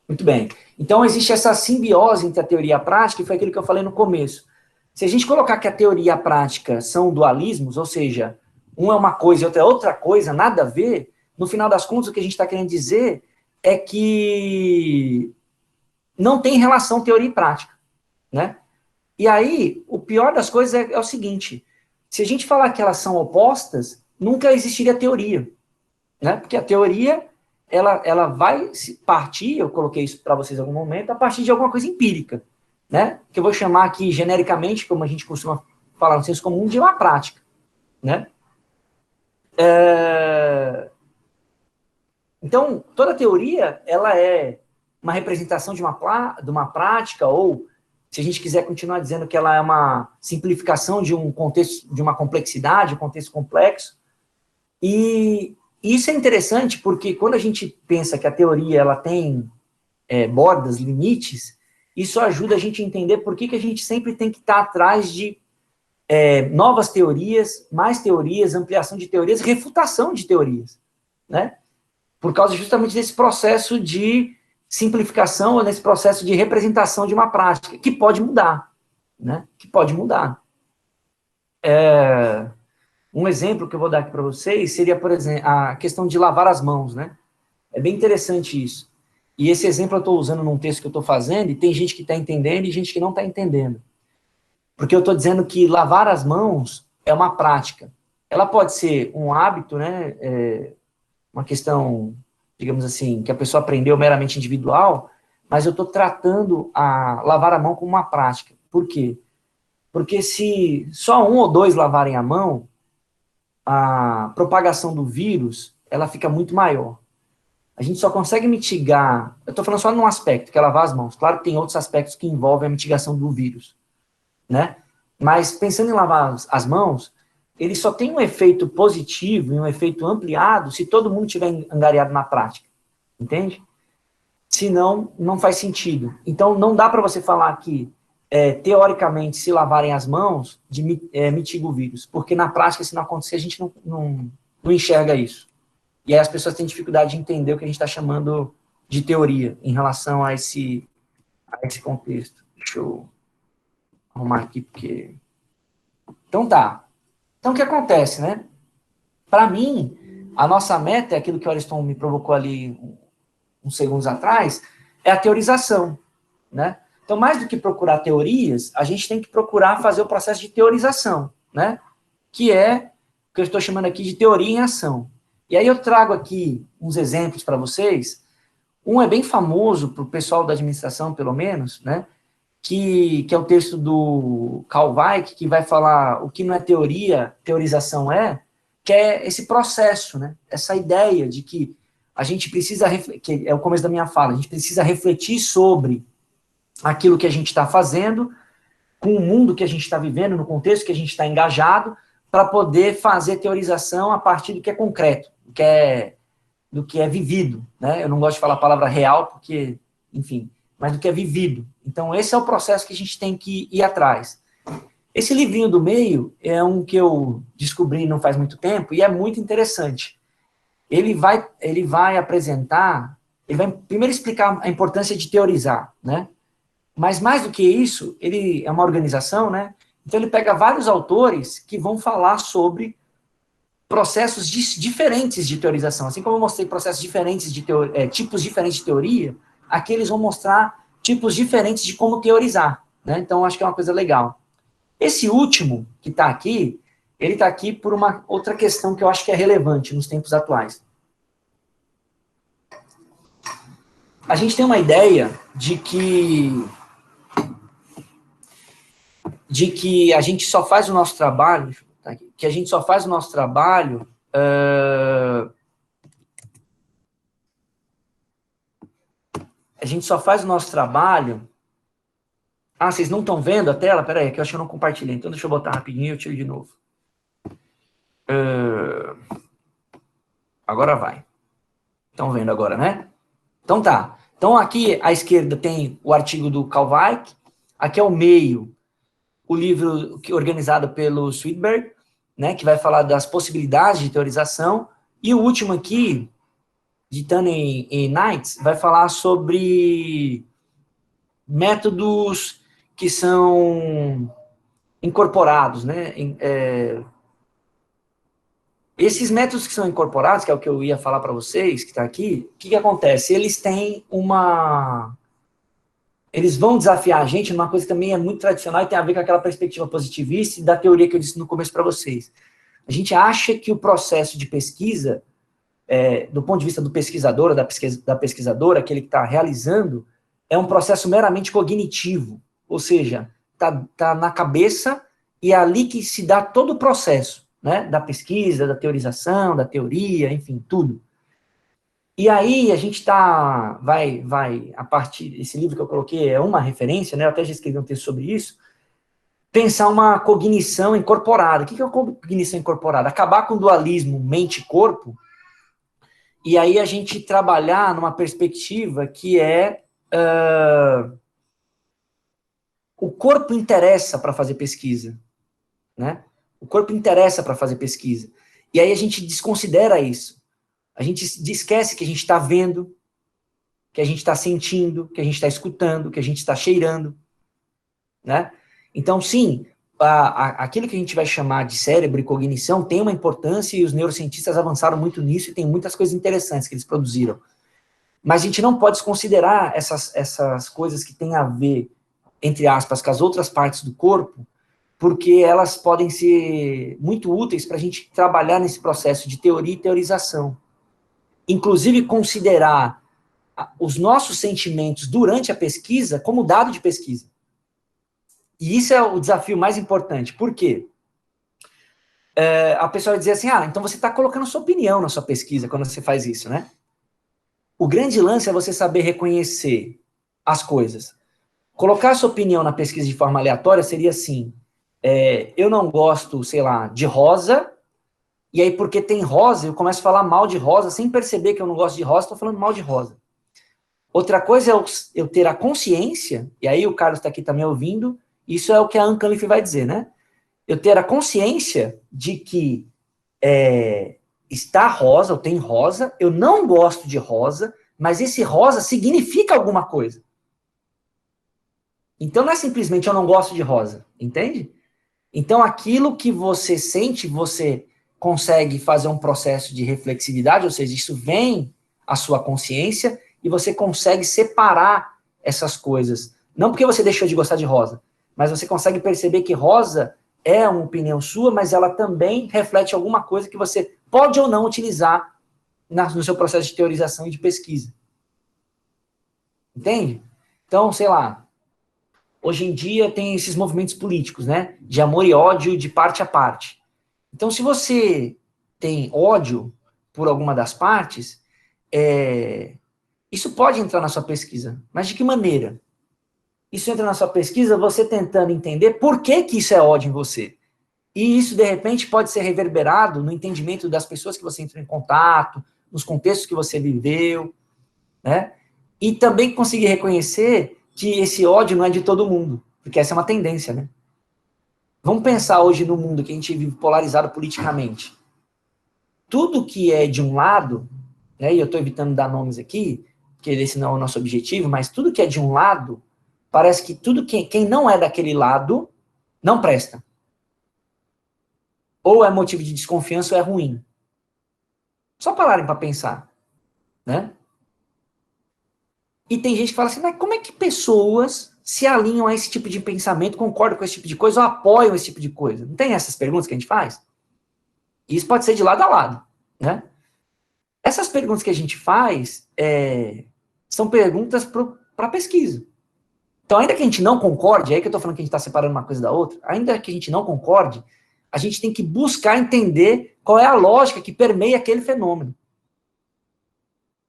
Muito bem. Então, existe essa simbiose entre a teoria e a prática, e foi aquilo que eu falei no começo. Se a gente colocar que a teoria e a prática são dualismos, ou seja, um é uma coisa e outra é outra coisa, nada a ver, no final das contas, o que a gente está querendo dizer é que não tem relação teoria e prática, né? E aí, o pior das coisas é o seguinte, se a gente falar que elas são opostas, nunca existiria teoria, né? Porque a teoria, ela vai partir, eu coloquei isso para vocês em algum momento, a partir de alguma coisa empírica, né? Que eu vou chamar aqui, genericamente, como a gente costuma falar no senso comum, de uma prática, né? Então, toda teoria, ela é uma representação de uma prática, ou, se a gente quiser continuar dizendo que ela é uma simplificação de um contexto, de uma complexidade, um contexto complexo. E isso é interessante porque quando a gente pensa que a teoria ela tem bordas, limites, isso ajuda a gente a entender por que a gente sempre tem que estar atrás de novas teorias, mais teorias, ampliação de teorias, refutação de teorias, né? Por causa justamente desse processo de simplificação, ou nesse processo de representação de uma prática, que pode mudar, né? Que pode mudar. Um exemplo que eu vou dar aqui para vocês seria, por exemplo, a questão de lavar as mãos, né? É bem interessante isso. E esse exemplo eu estou usando num texto que eu estou fazendo, e tem gente que está entendendo e gente que não está entendendo. Porque eu estou dizendo que lavar as mãos é uma prática. Ela pode ser um hábito, né? Uma questão, digamos assim, que a pessoa aprendeu meramente individual, mas eu estou tratando a lavar a mão como uma prática. Por quê? Porque se só um ou dois lavarem a mão, a propagação do vírus, ela fica muito maior. A gente só consegue mitigar, eu estou falando só num aspecto, que é lavar as mãos. Claro que tem outros aspectos que envolvem a mitigação do vírus, né? Mas pensando em lavar as mãos, ele só tem um efeito positivo e um efeito ampliado se todo mundo tiver angariado na prática, entende? Senão, não faz sentido. Então, não dá para você falar que, teoricamente, se lavarem as mãos, mitiga o vírus, porque na prática, se não acontecer, a gente não enxerga isso. E aí as pessoas têm dificuldade de entender o que a gente está chamando de teoria em relação a esse contexto. Deixa eu arrumar aqui, porque... Então tá. Então o que acontece, né? Para mim, a nossa meta, é aquilo que o Ariston me provocou ali uns segundos atrás, é a teorização, né? Então, mais do que procurar teorias, a gente tem que procurar fazer o processo de teorização, né? Que é o que eu estou chamando aqui de teoria em ação. E aí eu trago aqui uns exemplos para vocês. Um é bem famoso para o pessoal da administração, pelo menos, né? Que é o texto do Karl Weick, que vai falar o que não é teoria, teorização que é esse processo, né? Essa ideia de que a gente precisa, que é o começo da minha fala, a gente precisa refletir sobre aquilo que a gente está fazendo, com o mundo que a gente está vivendo, no contexto que a gente está engajado, para poder fazer teorização a partir do que é concreto, do que é vivido, né? Eu não gosto de falar a palavra real, porque, enfim, mas do que é vivido. Então, esse é o processo que a gente tem que ir atrás. Esse livrinho do meio é um que eu descobri não faz muito tempo, e é muito interessante. Ele vai apresentar, ele vai primeiro explicar a importância de teorizar, né? Mas mais do que isso, ele é uma organização, né? Então ele pega vários autores que vão falar sobre processos diferentes de teorização. Assim como eu mostrei processos diferentes de tipos diferentes de teoria, aqui eles vão mostrar tipos diferentes de como teorizar, né? Então acho que é uma coisa legal. Esse último que está aqui, ele está aqui por uma outra questão que eu acho que é relevante nos tempos atuais. A gente tem uma ideia de que a gente só faz o nosso trabalho, que a gente só faz o nosso trabalho a gente só faz o nosso trabalho... Ah, vocês não estão vendo a tela? Pera aí, que eu acho que eu não compartilhei. Então deixa eu botar rapidinho e eu tiro de novo. Agora vai. Estão vendo agora, né? Então tá. Então aqui à esquerda tem o artigo do Kalvik. Aqui ao meio, o livro organizado pelo Sweetberg, né, que vai falar das possibilidades de teorização. E o último aqui, de Tunney e Knights, vai falar sobre métodos que são incorporados, né? Esses métodos que são incorporados, que é o que eu ia falar para vocês, que está aqui, o que acontece? Eles vão desafiar a gente numa coisa que também é muito tradicional e tem a ver com aquela perspectiva positivista e da teoria que eu disse no começo para vocês. A gente acha que o processo de pesquisa, do ponto de vista do pesquisador, da pesquisadora, aquele que está realizando, é um processo meramente cognitivo, ou seja, tá na cabeça e é ali que se dá todo o processo, né, da pesquisa, da teorização, da teoria, enfim, tudo. E aí a gente vai, a partir desse livro que eu coloquei, é uma referência, né, eu até já escrevi um texto sobre isso, pensar uma cognição incorporada. O que é uma cognição incorporada? Acabar com o dualismo mente-corpo, e aí a gente trabalhar numa perspectiva que o corpo interessa para fazer pesquisa, né? O corpo interessa para fazer pesquisa. E aí a gente desconsidera isso. A gente esquece que a gente está vendo, que a gente está sentindo, que a gente está escutando, que a gente está cheirando, né? Então, sim, aquilo que a gente vai chamar de cérebro e cognição tem uma importância e os neurocientistas avançaram muito nisso e tem muitas coisas interessantes que eles produziram. Mas a gente não pode desconsiderar essas coisas que têm a ver, entre aspas, com as outras partes do corpo, porque elas podem ser muito úteis para a gente trabalhar nesse processo de teoria e teorização. Inclusive, considerar os nossos sentimentos durante a pesquisa como dado de pesquisa. E isso é o desafio mais importante. Por quê? A pessoa vai dizer assim, então você está colocando sua opinião na sua pesquisa quando você faz isso, né? O grande lance é você saber reconhecer as coisas. Colocar sua opinião na pesquisa de forma aleatória seria assim, eu não gosto, sei lá, de rosa, e aí porque tem rosa, eu começo a falar mal de rosa, sem perceber que eu não gosto de rosa, estou falando mal de rosa. Outra coisa é eu ter a consciência, e aí o Carlos está aqui também ouvindo, isso é o que a Anne Cunliffe vai dizer, né? Eu ter a consciência de que está rosa, ou tem rosa, eu não gosto de rosa, mas esse rosa significa alguma coisa. Então não é simplesmente eu não gosto de rosa, entende? Então aquilo que você sente, você consegue fazer um processo de reflexividade, ou seja, isso vem à sua consciência e você consegue separar essas coisas. Não porque você deixou de gostar de rosa, mas você consegue perceber que rosa é uma opinião sua, mas ela também reflete alguma coisa que você pode ou não utilizar no seu processo de teorização e de pesquisa. Entende? Então, sei lá, hoje em dia tem esses movimentos políticos, né? De amor e ódio de parte a parte. Então, se você tem ódio por alguma das partes, isso pode entrar na sua pesquisa. Mas de que maneira? Isso entra na sua pesquisa você tentando entender por que isso é ódio em você. E isso, de repente, pode ser reverberado no entendimento das pessoas que você entrou em contato, nos contextos que você viveu, né? E também conseguir reconhecer que esse ódio não é de todo mundo, porque essa é uma tendência, né? Vamos pensar hoje no mundo que a gente vive polarizado politicamente. Tudo que é de um lado, né, e eu estou evitando dar nomes aqui, porque esse não é o nosso objetivo, mas tudo que é de um lado, parece que tudo quem não é daquele lado não presta. Ou é motivo de desconfiança ou é ruim. Só pararem para pensar, né? E tem gente que fala assim, mas como é que pessoas se alinham a esse tipo de pensamento, concordam com esse tipo de coisa ou apoiam esse tipo de coisa? Não tem essas perguntas que a gente faz? E isso pode ser de lado a lado, né? Essas perguntas que a gente faz são perguntas para pesquisa. Então, ainda que a gente não concorde, é aí que eu estou falando que a gente está separando uma coisa da outra, ainda que a gente não concorde, a gente tem que buscar entender qual é a lógica que permeia aquele fenômeno.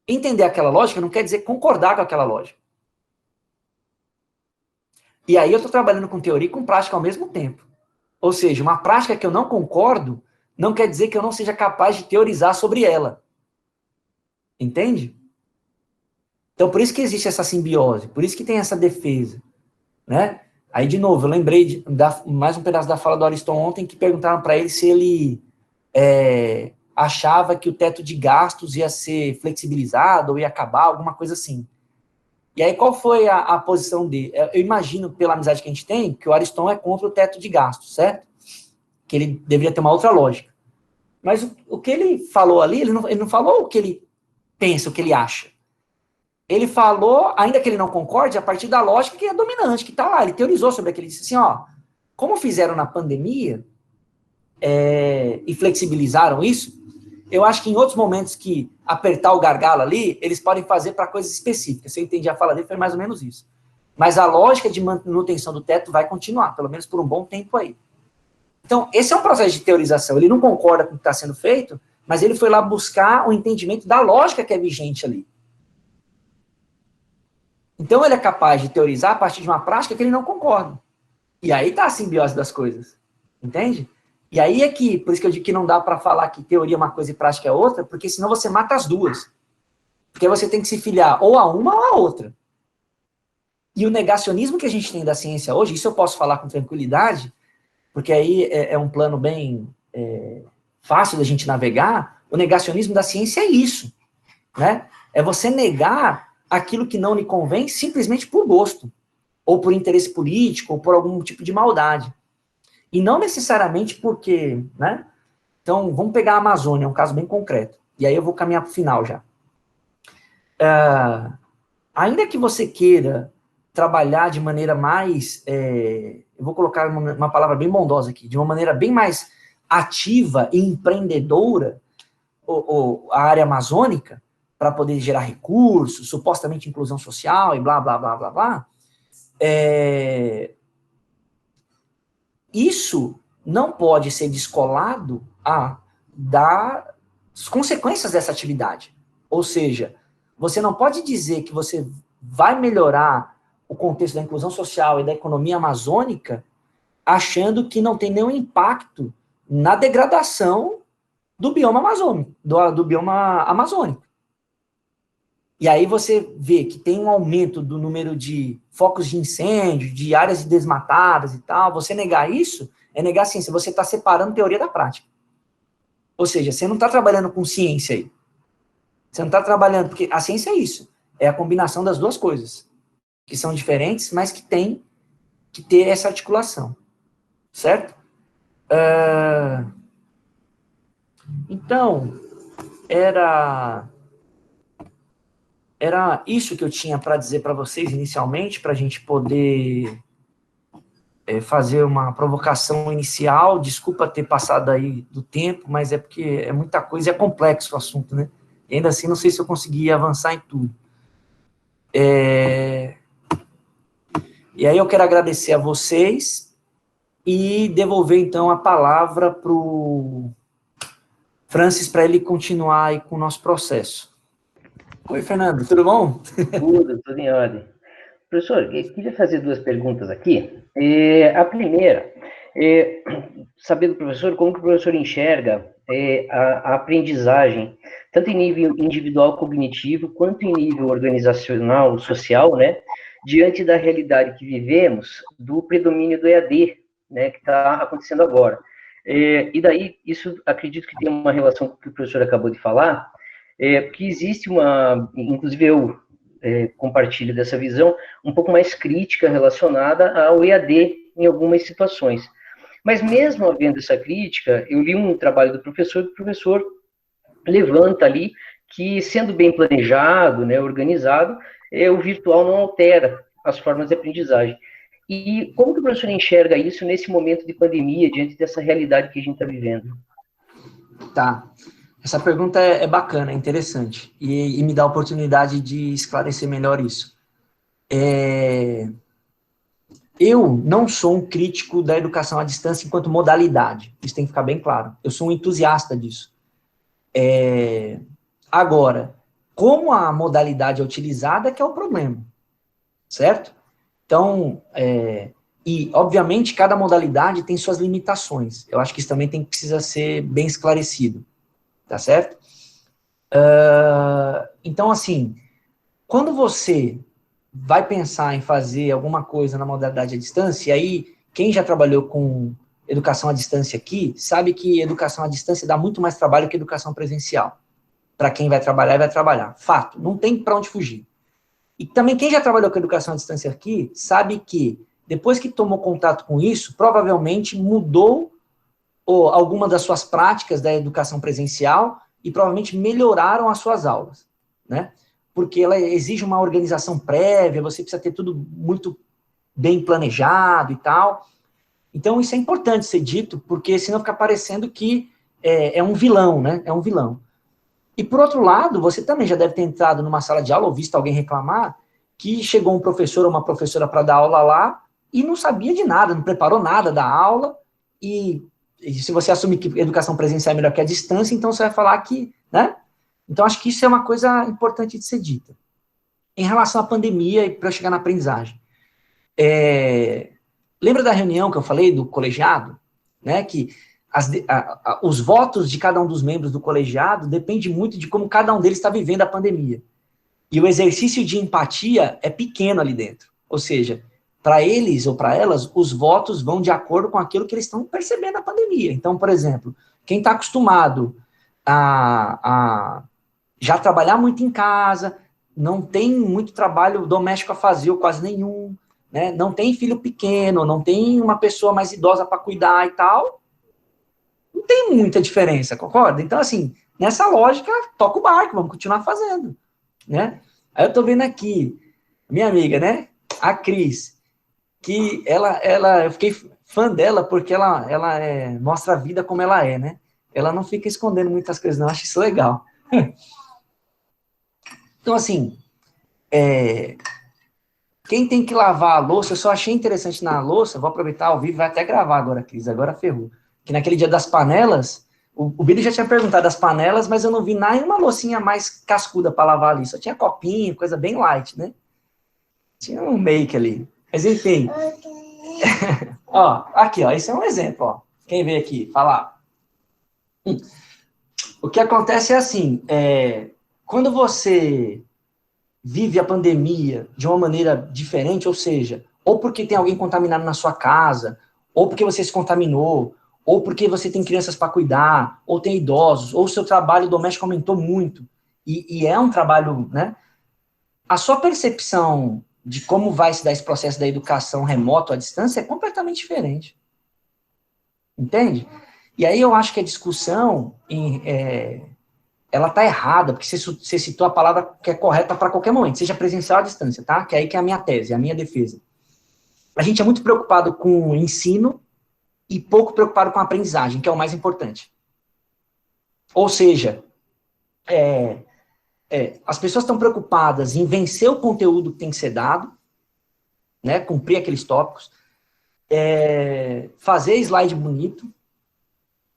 Entender aquela lógica não quer dizer concordar com aquela lógica. E aí eu estou trabalhando com teoria e com prática ao mesmo tempo. Ou seja, uma prática que eu não concordo não quer dizer que eu não seja capaz de teorizar sobre ela. Entende? Então, por isso que existe essa simbiose, por isso que tem essa defesa, né? Aí, de novo, eu lembrei de mais um pedaço da fala do Aristóteles ontem, que perguntaram para ele se ele achava que o teto de gastos ia ser flexibilizado ou ia acabar, alguma coisa assim. E aí, qual foi a posição dele? Eu imagino, pela amizade que a gente tem, que o Aristóteles é contra o teto de gastos, certo? Que ele deveria ter uma outra lógica. Mas o que ele falou ali, ele não falou o que ele pensa, o que ele acha. Ele falou, ainda que ele não concorde, a partir da lógica que é dominante, que está lá. Ele teorizou sobre aquilo. Ele disse assim, ó, como fizeram na pandemia e flexibilizaram isso, eu acho que em outros momentos que apertar o gargalo ali, eles podem fazer para coisas específicas. Se eu entendi a fala dele, foi mais ou menos isso. Mas a lógica de manutenção do teto vai continuar, pelo menos por um bom tempo aí. Então, esse é um processo de teorização. Ele não concorda com o que está sendo feito, mas ele foi lá buscar o entendimento da lógica que é vigente ali. Então, ele é capaz de teorizar a partir de uma prática que ele não concorda. E aí está a simbiose das coisas. Entende? E aí é que, por isso que eu digo que não dá para falar que teoria é uma coisa e prática é outra, porque senão você mata as duas. Porque você tem que se filiar ou a uma ou a outra. E o negacionismo que a gente tem da ciência hoje, isso eu posso falar com tranquilidade, porque aí é um plano bem fácil da gente navegar. O negacionismo da ciência é isso, né? É você negar aquilo que não lhe convém simplesmente por gosto, ou por interesse político, ou por algum tipo de maldade. E não necessariamente porque, né? Então, vamos pegar a Amazônia, é um caso bem concreto. E aí eu vou caminhar para o final já. Ainda que você queira trabalhar de maneira mais, eu vou colocar uma palavra bem bondosa aqui, de uma maneira bem mais ativa e empreendedora, a área amazônica, para poder gerar recursos, supostamente inclusão social e blá, blá, blá, blá, blá, isso não pode ser descolado das consequências dessa atividade. Ou seja, você não pode dizer que você vai melhorar o contexto da inclusão social e da economia amazônica achando que não tem nenhum impacto na degradação do bioma amazônico, do bioma amazônico. E aí você vê que tem um aumento do número de focos de incêndio, de áreas desmatadas e tal. Você negar isso é negar a ciência. Você está separando teoria da prática. Ou seja, você não está trabalhando com ciência aí. Você não está trabalhando... Porque a ciência é isso. É a combinação das duas coisas. Que são diferentes, mas que tem que ter essa articulação. Certo? Então, era isso que eu tinha para dizer para vocês inicialmente, para a gente poder fazer uma provocação inicial. Desculpa ter passado aí do tempo, mas é porque é muita coisa e é complexo o assunto, né? E ainda assim, não sei se eu consegui avançar em tudo. E aí eu quero agradecer a vocês e devolver, então, a palavra para o Francis, para ele continuar aí com o nosso processo. Oi, Fernando, tudo bom? Tudo em ordem. Professor, eu queria fazer duas perguntas aqui. A primeira, saber do professor como que o professor enxerga a aprendizagem, tanto em nível individual cognitivo, quanto em nível organizacional, social, né, diante da realidade que vivemos, do predomínio do EAD, né, que está acontecendo agora. E daí, isso acredito que tem uma relação com o que o professor acabou de falar, porque existe inclusive eu compartilho dessa visão, um pouco mais crítica relacionada ao EAD em algumas situações. Mas mesmo havendo essa crítica, eu li um trabalho do professor, que o professor levanta ali que, sendo bem planejado, né, organizado, o virtual não altera as formas de aprendizagem. E como que o professor enxerga isso nesse momento de pandemia, diante dessa realidade que a gente está vivendo? Tá. Essa pergunta é bacana, é interessante, e me dá a oportunidade de esclarecer melhor isso. Eu não sou um crítico da educação à distância enquanto modalidade, isso tem que ficar bem claro. Eu sou um entusiasta disso. Agora, como a modalidade é utilizada, que é o problema, certo? Então, e, obviamente, cada modalidade tem suas limitações. Eu acho que isso também precisa ser bem esclarecido, tá certo? Então, assim, quando você vai pensar em fazer alguma coisa na modalidade à distância, e aí, quem já trabalhou com educação à distância aqui, sabe que educação à distância dá muito mais trabalho que educação presencial. Para quem vai trabalhar, vai trabalhar. Fato, não tem para onde fugir. E também quem já trabalhou com educação à distância aqui, sabe que depois que tomou contato com isso, provavelmente mudou alguma das suas práticas da educação presencial e provavelmente melhoraram as suas aulas, né? Porque ela exige uma organização prévia, você precisa ter tudo muito bem planejado e tal. Então, isso é importante ser dito, porque senão fica parecendo que é um vilão, né? É um vilão. E, por outro lado, você também já deve ter entrado numa sala de aula ou visto alguém reclamar que chegou um professor ou uma professora para dar aula lá e não sabia de nada, não preparou nada da aula, e se você assumir que educação presencial é melhor que a distância, então você vai falar que, né? Então, acho que isso é uma coisa importante de ser dita. Em relação à pandemia e para eu chegar na aprendizagem, lembra da reunião que eu falei do colegiado, né, que os votos de cada um dos membros do colegiado depende muito de como cada um deles está vivendo a pandemia. E o exercício de empatia é pequeno ali dentro. Ou seja, para eles ou para elas, os votos vão de acordo com aquilo que eles estão percebendo na pandemia. Então, por exemplo, quem está acostumado a já trabalhar muito em casa, não tem muito trabalho doméstico a fazer, ou quase nenhum, né? Não tem filho pequeno, não tem uma pessoa mais idosa para cuidar e tal, não tem muita diferença, concorda? Então, assim, nessa lógica, toca o barco, vamos continuar fazendo, né? Aí eu tô vendo aqui, minha amiga, né? A Cris, que eu fiquei fã dela porque ela mostra a vida como ela é, né? Ela não fica escondendo muitas coisas, não, eu acho isso legal. Então, assim, quem tem que lavar a louça, eu só achei interessante na louça, vou aproveitar ao vivo, vai até gravar agora, Cris, agora ferrou. Que naquele dia das panelas, o Billy já tinha perguntado das panelas, mas eu não vi nenhuma loucinha mais cascuda para lavar ali, só tinha copinho, coisa bem light, né? Tinha um make ali. Mas enfim. Ó, aqui, ó, esse é um exemplo, ó. Quem veio aqui falar? O que acontece é assim, quando você vive a pandemia de uma maneira diferente, ou seja, ou porque tem alguém contaminado na sua casa, ou porque você se contaminou, ou porque você tem crianças para cuidar, ou tem idosos, ou o seu trabalho doméstico aumentou muito, e é um trabalho, né? A sua percepção de como vai se dar esse processo da educação remoto à distância é completamente diferente. Entende? E aí eu acho que a discussão ela está errada, porque você citou a palavra que é correta para qualquer momento, seja presencial ou à distância, tá? Que é aí que é a minha tese, a minha defesa. A gente é muito preocupado com o ensino e pouco preocupado com a aprendizagem, que é o mais importante. Ou seja, as pessoas estão preocupadas em vencer o conteúdo que tem que ser dado, né? Cumprir aqueles tópicos, fazer slide bonito,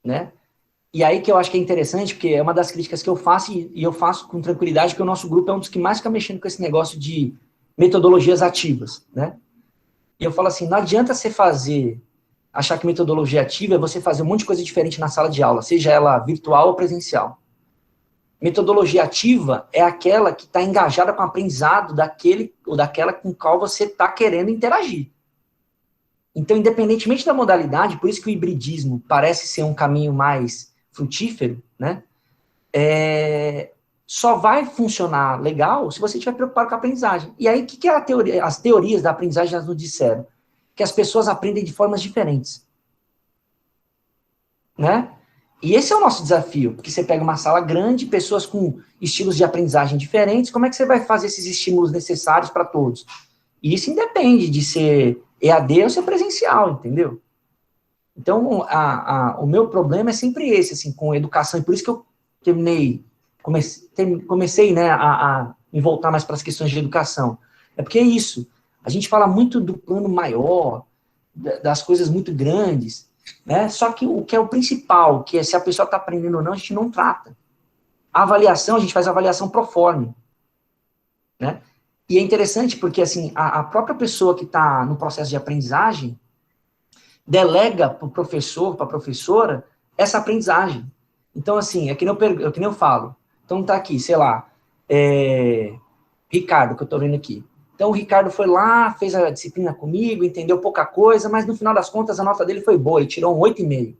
né? E aí que eu acho que é interessante, porque é uma das críticas que eu faço, e eu faço com tranquilidade, porque o nosso grupo é um dos que mais fica mexendo com esse negócio de metodologias ativas, né? E eu falo assim, não adianta você achar que metodologia ativa é você fazer um monte de coisa diferente na sala de aula, seja ela virtual ou presencial. Metodologia ativa é aquela que está engajada com o aprendizado daquele ou daquela com o qual você está querendo interagir. Então, independentemente da modalidade, por isso que o hibridismo parece ser um caminho mais frutífero, né? Só vai funcionar legal se você estiver preocupado com a aprendizagem. E aí, o que é a teoria? As teorias da aprendizagem nos disseram? Que as pessoas aprendem de formas diferentes. Né? E esse é o nosso desafio, porque você pega uma sala grande, pessoas com estilos de aprendizagem diferentes, como é que você vai fazer esses estímulos necessários para todos? E isso independe de ser EAD ou ser presencial, entendeu? Então, o meu problema é sempre esse, assim, com educação, e por isso que eu comecei né, a me voltar mais para as questões de educação. É porque é isso, a gente fala muito do plano maior, das coisas muito grandes, né? Só que o que é o principal, que é se a pessoa está aprendendo ou não, a gente não trata. A avaliação, a gente faz avaliação pro forma, né? E é interessante porque, assim, a própria pessoa que está no processo de aprendizagem delega para o professor, para a professora, essa aprendizagem. Então, assim, é que nem eu falo. Então, tá aqui, sei lá, Ricardo, que eu tô vendo aqui. Então, o Ricardo foi lá, fez a disciplina comigo, entendeu pouca coisa, mas no final das contas a nota dele foi boa, ele tirou um 8,5.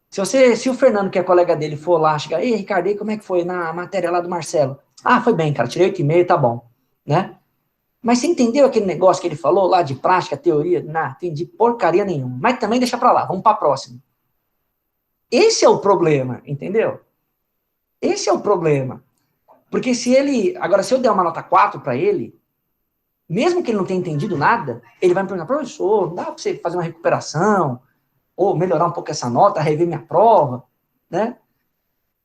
Se o Fernando, que é colega dele, for lá, chegar, ei, Ricardo, e como é que foi na matéria lá do Marcelo? Ah, foi bem, cara, tirei 8,5, tá bom, né? Mas você entendeu aquele negócio que ele falou lá de prática, teoria? Não, entendi porcaria nenhuma. Mas também deixa pra lá, vamos pra próxima. Esse é o problema, entendeu? Esse é o problema. Porque se eu der uma nota 4 para ele, mesmo que ele não tenha entendido nada, ele vai me perguntar, professor, não dá para você fazer uma recuperação, ou melhorar um pouco essa nota, rever minha prova, né?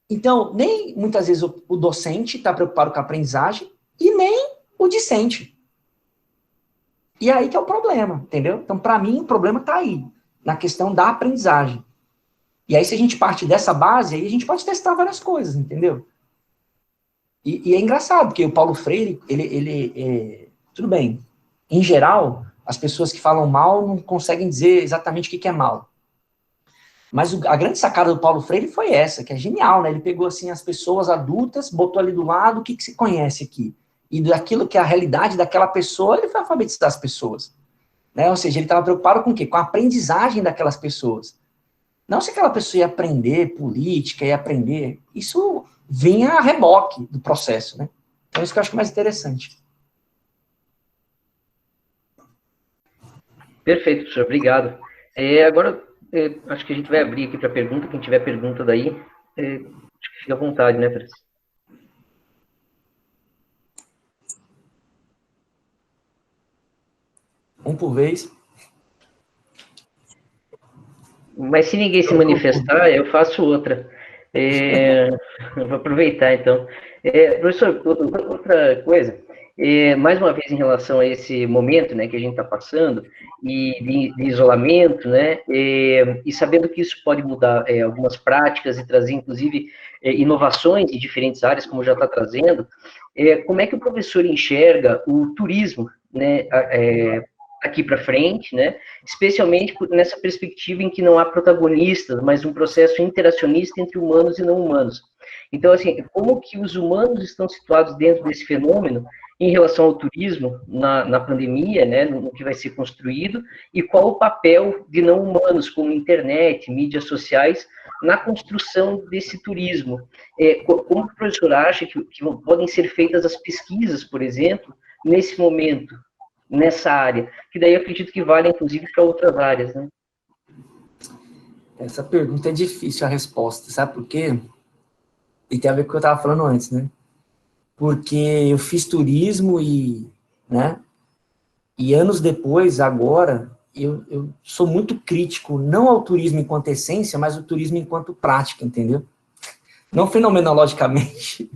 Então, nem muitas vezes o docente está preocupado com a aprendizagem e nem o discente. E aí que é o problema, entendeu? Então, para mim, o problema está aí, na questão da aprendizagem. E aí, se a gente parte dessa base, aí a gente pode testar várias coisas, entendeu? E é engraçado, porque o Paulo Freire, tudo bem, em geral, as pessoas que falam mal não conseguem dizer exatamente o que é mal. Mas a grande sacada do Paulo Freire foi essa, que é genial, né? Ele pegou, assim, as pessoas adultas, botou ali do lado, o que se conhece aqui? E daquilo que é a realidade daquela pessoa, ele foi alfabetizar as pessoas. Né? Ou seja, ele estava preocupado com o quê? Com a aprendizagem daquelas pessoas. Não se aquela pessoa ia aprender política, ia aprender... Isso vinha a reboque do processo, né? Então, isso que eu acho mais interessante. Perfeito, professor, obrigado. Agora, acho que a gente vai abrir aqui para pergunta. Quem tiver pergunta daí, acho que fica à vontade, né, Fred? Um por vez. Mas se ninguém se manifestar, eu faço outra. Vou aproveitar, então. Professor, outra coisa, mais uma vez em relação a esse momento, né, que a gente está passando, e de isolamento, né, e sabendo que isso pode mudar algumas práticas e trazer, inclusive, inovações em diferentes áreas, como já está trazendo, como é que o professor enxerga o turismo, né, aqui para frente, né? Especialmente nessa perspectiva em que não há protagonistas, mas um processo interacionista entre humanos e não humanos. Então, assim, como que os humanos estão situados dentro desse fenômeno em relação ao turismo na pandemia, né, no que vai ser construído, e qual o papel de não humanos, como internet, mídias sociais, na construção desse turismo? Como o professor acha que podem ser feitas as pesquisas, por exemplo, nesse momento, nessa área, que daí eu acredito que vale, inclusive, para outras áreas, né? Essa pergunta é difícil a resposta, sabe por quê? E tem a ver com o que eu estava falando antes, né? Porque eu fiz turismo né? E anos depois, agora, eu sou muito crítico, não ao turismo enquanto essência, mas ao turismo enquanto prática, entendeu? Não fenomenologicamente,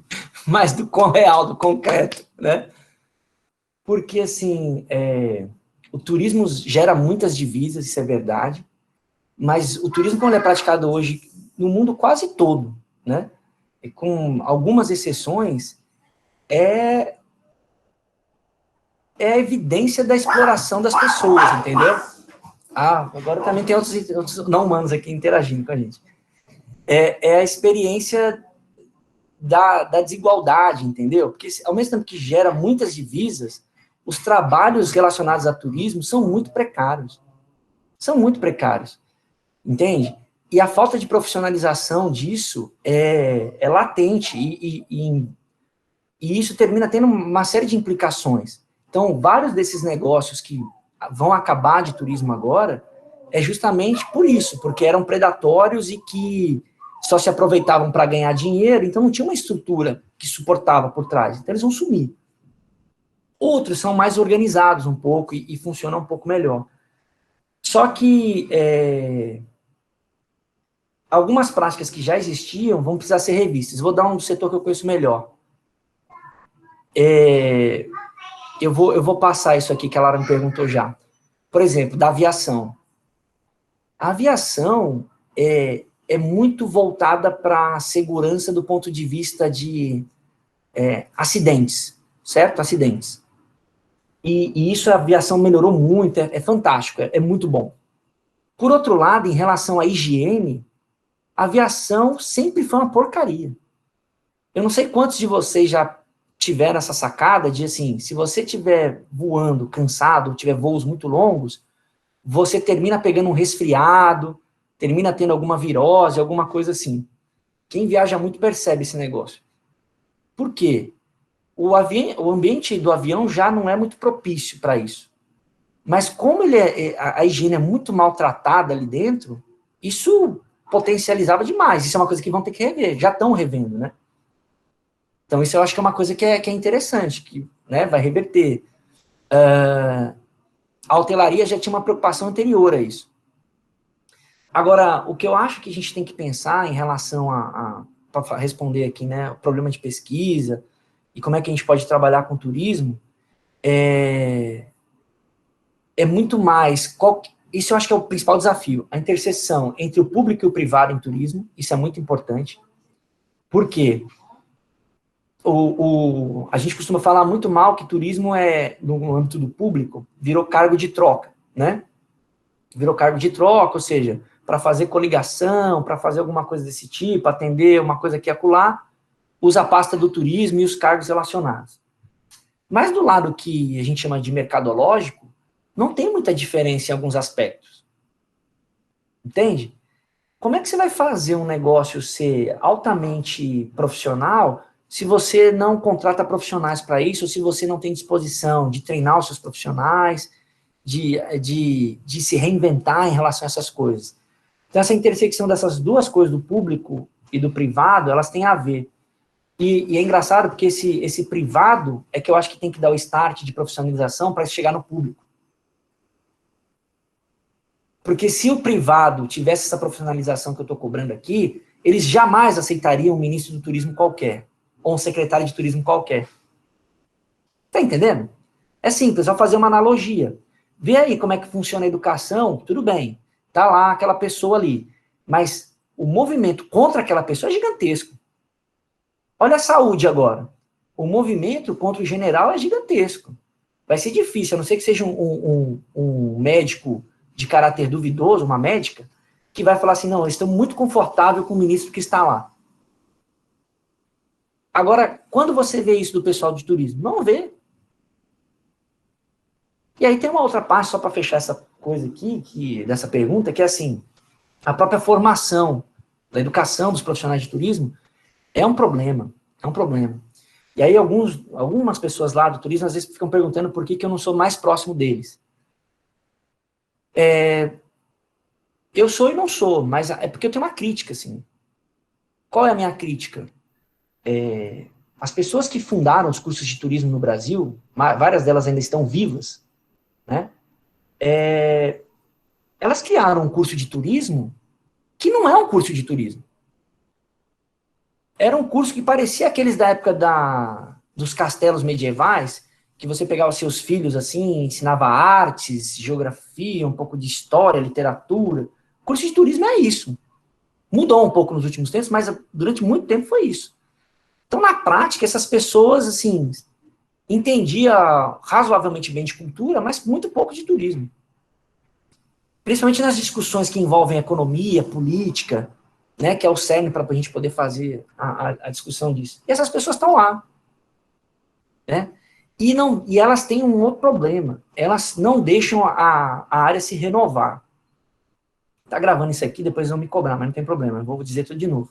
mas do quão real, do concreto, né? Porque, assim, o turismo gera muitas divisas, isso é verdade, mas o turismo, como ele é praticado hoje no mundo quase todo, né? E com algumas exceções, é a evidência da exploração das pessoas, entendeu? Ah, agora também tem outros não humanos aqui interagindo com a gente. É a experiência da desigualdade, entendeu? Porque ao mesmo tempo que gera muitas divisas, os trabalhos relacionados a turismo são muito precários. São muito precários, entende? E a falta de profissionalização disso é latente e isso termina tendo uma série de implicações. Então, vários desses negócios que vão acabar de turismo agora é justamente por isso, porque eram predatórios e que só se aproveitavam para ganhar dinheiro, então não tinha uma estrutura que suportava por trás. Então, eles vão sumir. Outros são mais organizados um pouco e funcionam um pouco melhor. Só que algumas práticas que já existiam vão precisar ser revistas. Vou dar um setor que eu conheço melhor. Eu vou passar isso aqui que a Lara me perguntou já. Por exemplo, da aviação. A aviação é muito voltada para a segurança do ponto de vista de acidentes. certo? Acidentes. E isso a aviação melhorou muito, é fantástico, é muito bom. Por outro lado, em relação à higiene, a aviação sempre foi uma porcaria. Eu não sei quantos de vocês já tiveram essa sacada de, assim, se você estiver voando cansado, tiver voos muito longos, você termina pegando um resfriado, termina tendo alguma virose, alguma coisa assim. Quem viaja muito percebe esse negócio. Por quê? O ambiente do avião já não é muito propício para isso. Mas como a higiene é muito maltratada ali dentro, isso potencializava demais. Isso é uma coisa que vão ter que rever. Já estão revendo, né? Então isso eu acho que é uma coisa que é interessante, que, né, vai reverter. A hotelaria já tinha uma preocupação anterior a isso. Agora, o que eu acho que a gente tem que pensar em relação para responder aqui, né, o problema de pesquisa e como é que a gente pode trabalhar com turismo, é muito mais, isso eu acho que é o principal desafio, a interseção entre o público e o privado em turismo, isso é muito importante. Por quê? A gente costuma falar muito mal que turismo no âmbito do público, virou cargo de troca, né? Virou cargo de troca, ou seja, para fazer coligação, para fazer alguma coisa desse tipo, atender uma coisa aqui e acolá, usa a pasta do turismo e os cargos relacionados. Mas do lado que a gente chama de mercadológico, não tem muita diferença em alguns aspectos. Entende? Como é que você vai fazer um negócio ser altamente profissional se você não contrata profissionais para isso, ou se você não tem disposição de treinar os seus profissionais, de se reinventar em relação a essas coisas? Então, essa intersecção dessas duas coisas, do público e do privado, elas têm a ver. E é engraçado porque esse privado é que eu acho que tem que dar o start de profissionalização para chegar no público. Porque se o privado tivesse essa profissionalização que eu estou cobrando aqui, eles jamais aceitariam um ministro do turismo qualquer, ou um secretário de turismo qualquer. Tá entendendo? É simples, só fazer uma analogia. Vê aí como é que funciona a educação, tudo bem, tá lá aquela pessoa ali, mas o movimento contra aquela pessoa é gigantesco. Olha a saúde agora. O movimento contra o general é gigantesco. Vai ser difícil, a não ser que seja um médico de caráter duvidoso, uma médica, que vai falar assim, não, eu estou muito confortável com o ministro que está lá. Agora, quando você vê isso do pessoal de turismo? Não vê. E aí tem uma outra parte, só para fechar essa coisa aqui, dessa pergunta, que é assim, a própria formação da educação dos profissionais de turismo é um problema, é um problema. E aí algumas pessoas lá do turismo às vezes ficam perguntando por que eu não sou mais próximo deles. Eu sou e não sou, mas é porque eu tenho uma crítica, assim. Qual é a minha crítica? As pessoas que fundaram os cursos de turismo no Brasil, várias delas ainda estão vivas, né? Elas criaram um curso de turismo que não é um curso de turismo. Era um curso que parecia aqueles da época dos castelos medievais, que você pegava seus filhos assim, ensinava artes, geografia, um pouco de história, literatura. O curso de turismo é isso. Mudou um pouco nos últimos tempos, mas durante muito tempo foi isso. Então, na prática, essas pessoas, assim, entendiam razoavelmente bem de cultura, mas muito pouco de turismo. Principalmente nas discussões que envolvem economia, política, né, que é o cerne para a gente poder fazer a discussão disso. E essas pessoas estão lá. Né? E elas têm um outro problema. Elas não deixam a área se renovar. Tá gravando isso aqui, depois vão me cobrar, mas não tem problema, eu vou dizer tudo de novo.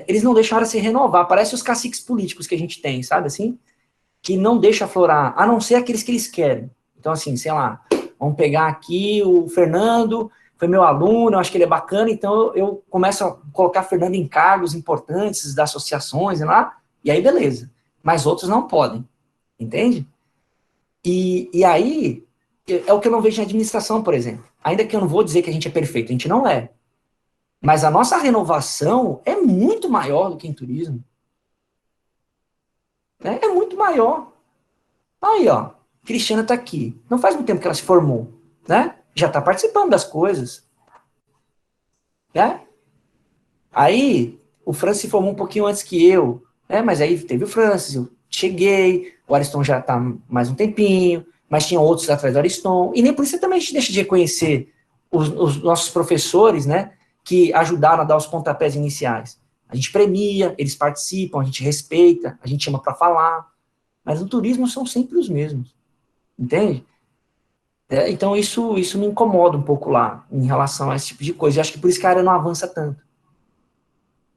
Eles não deixam a área se renovar. Parece os caciques políticos que a gente tem, sabe assim? Que não deixa aflorar, a não ser aqueles que eles querem. Então, assim, sei lá, vamos pegar aqui o Fernando, foi meu aluno, eu acho que ele é bacana, então eu começo a colocar Fernando em cargos importantes das associações, lá, e aí beleza. Mas outros não podem, entende? E aí, é o que eu não vejo na administração, por exemplo. Ainda que eu não vou dizer que a gente é perfeito, a gente não é. Mas a nossa renovação é muito maior do que em turismo. Né? É muito maior. Aí, ó, Cristiana está aqui. Não faz muito tempo que ela se formou, né? Já está participando das coisas, né? Aí, o Francis se formou um pouquinho antes que eu, né? Mas aí teve o Francis, eu cheguei, o Ariston já está mais um tempinho, mas tinha outros atrás do Ariston, e nem por isso também a gente deixa de reconhecer os nossos professores, né, que ajudaram a dar os pontapés iniciais. A gente premia, eles participam, a gente respeita, a gente chama para falar, mas no turismo são sempre os mesmos, entende? Então isso me incomoda um pouco lá, em relação a esse tipo de coisa, e acho que por isso que a área não avança tanto,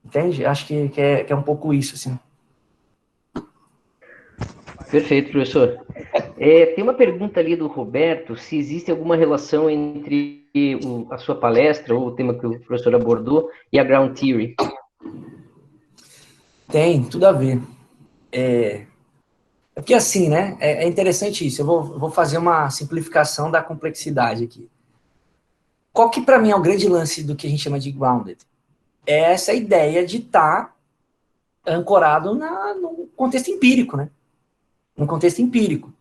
entende? Acho que é um pouco isso, assim. Perfeito, professor. Tem uma pergunta ali do Roberto, se existe alguma relação entre a sua palestra, ou o tema que o professor abordou, e a Ground Theory. Tem, tudo a ver. Porque assim, né, é interessante isso, eu vou fazer uma simplificação da complexidade aqui. Qual que para mim é o grande lance do que a gente chama de grounded? É essa ideia de estar ancorado no contexto empírico, né? No contexto empírico.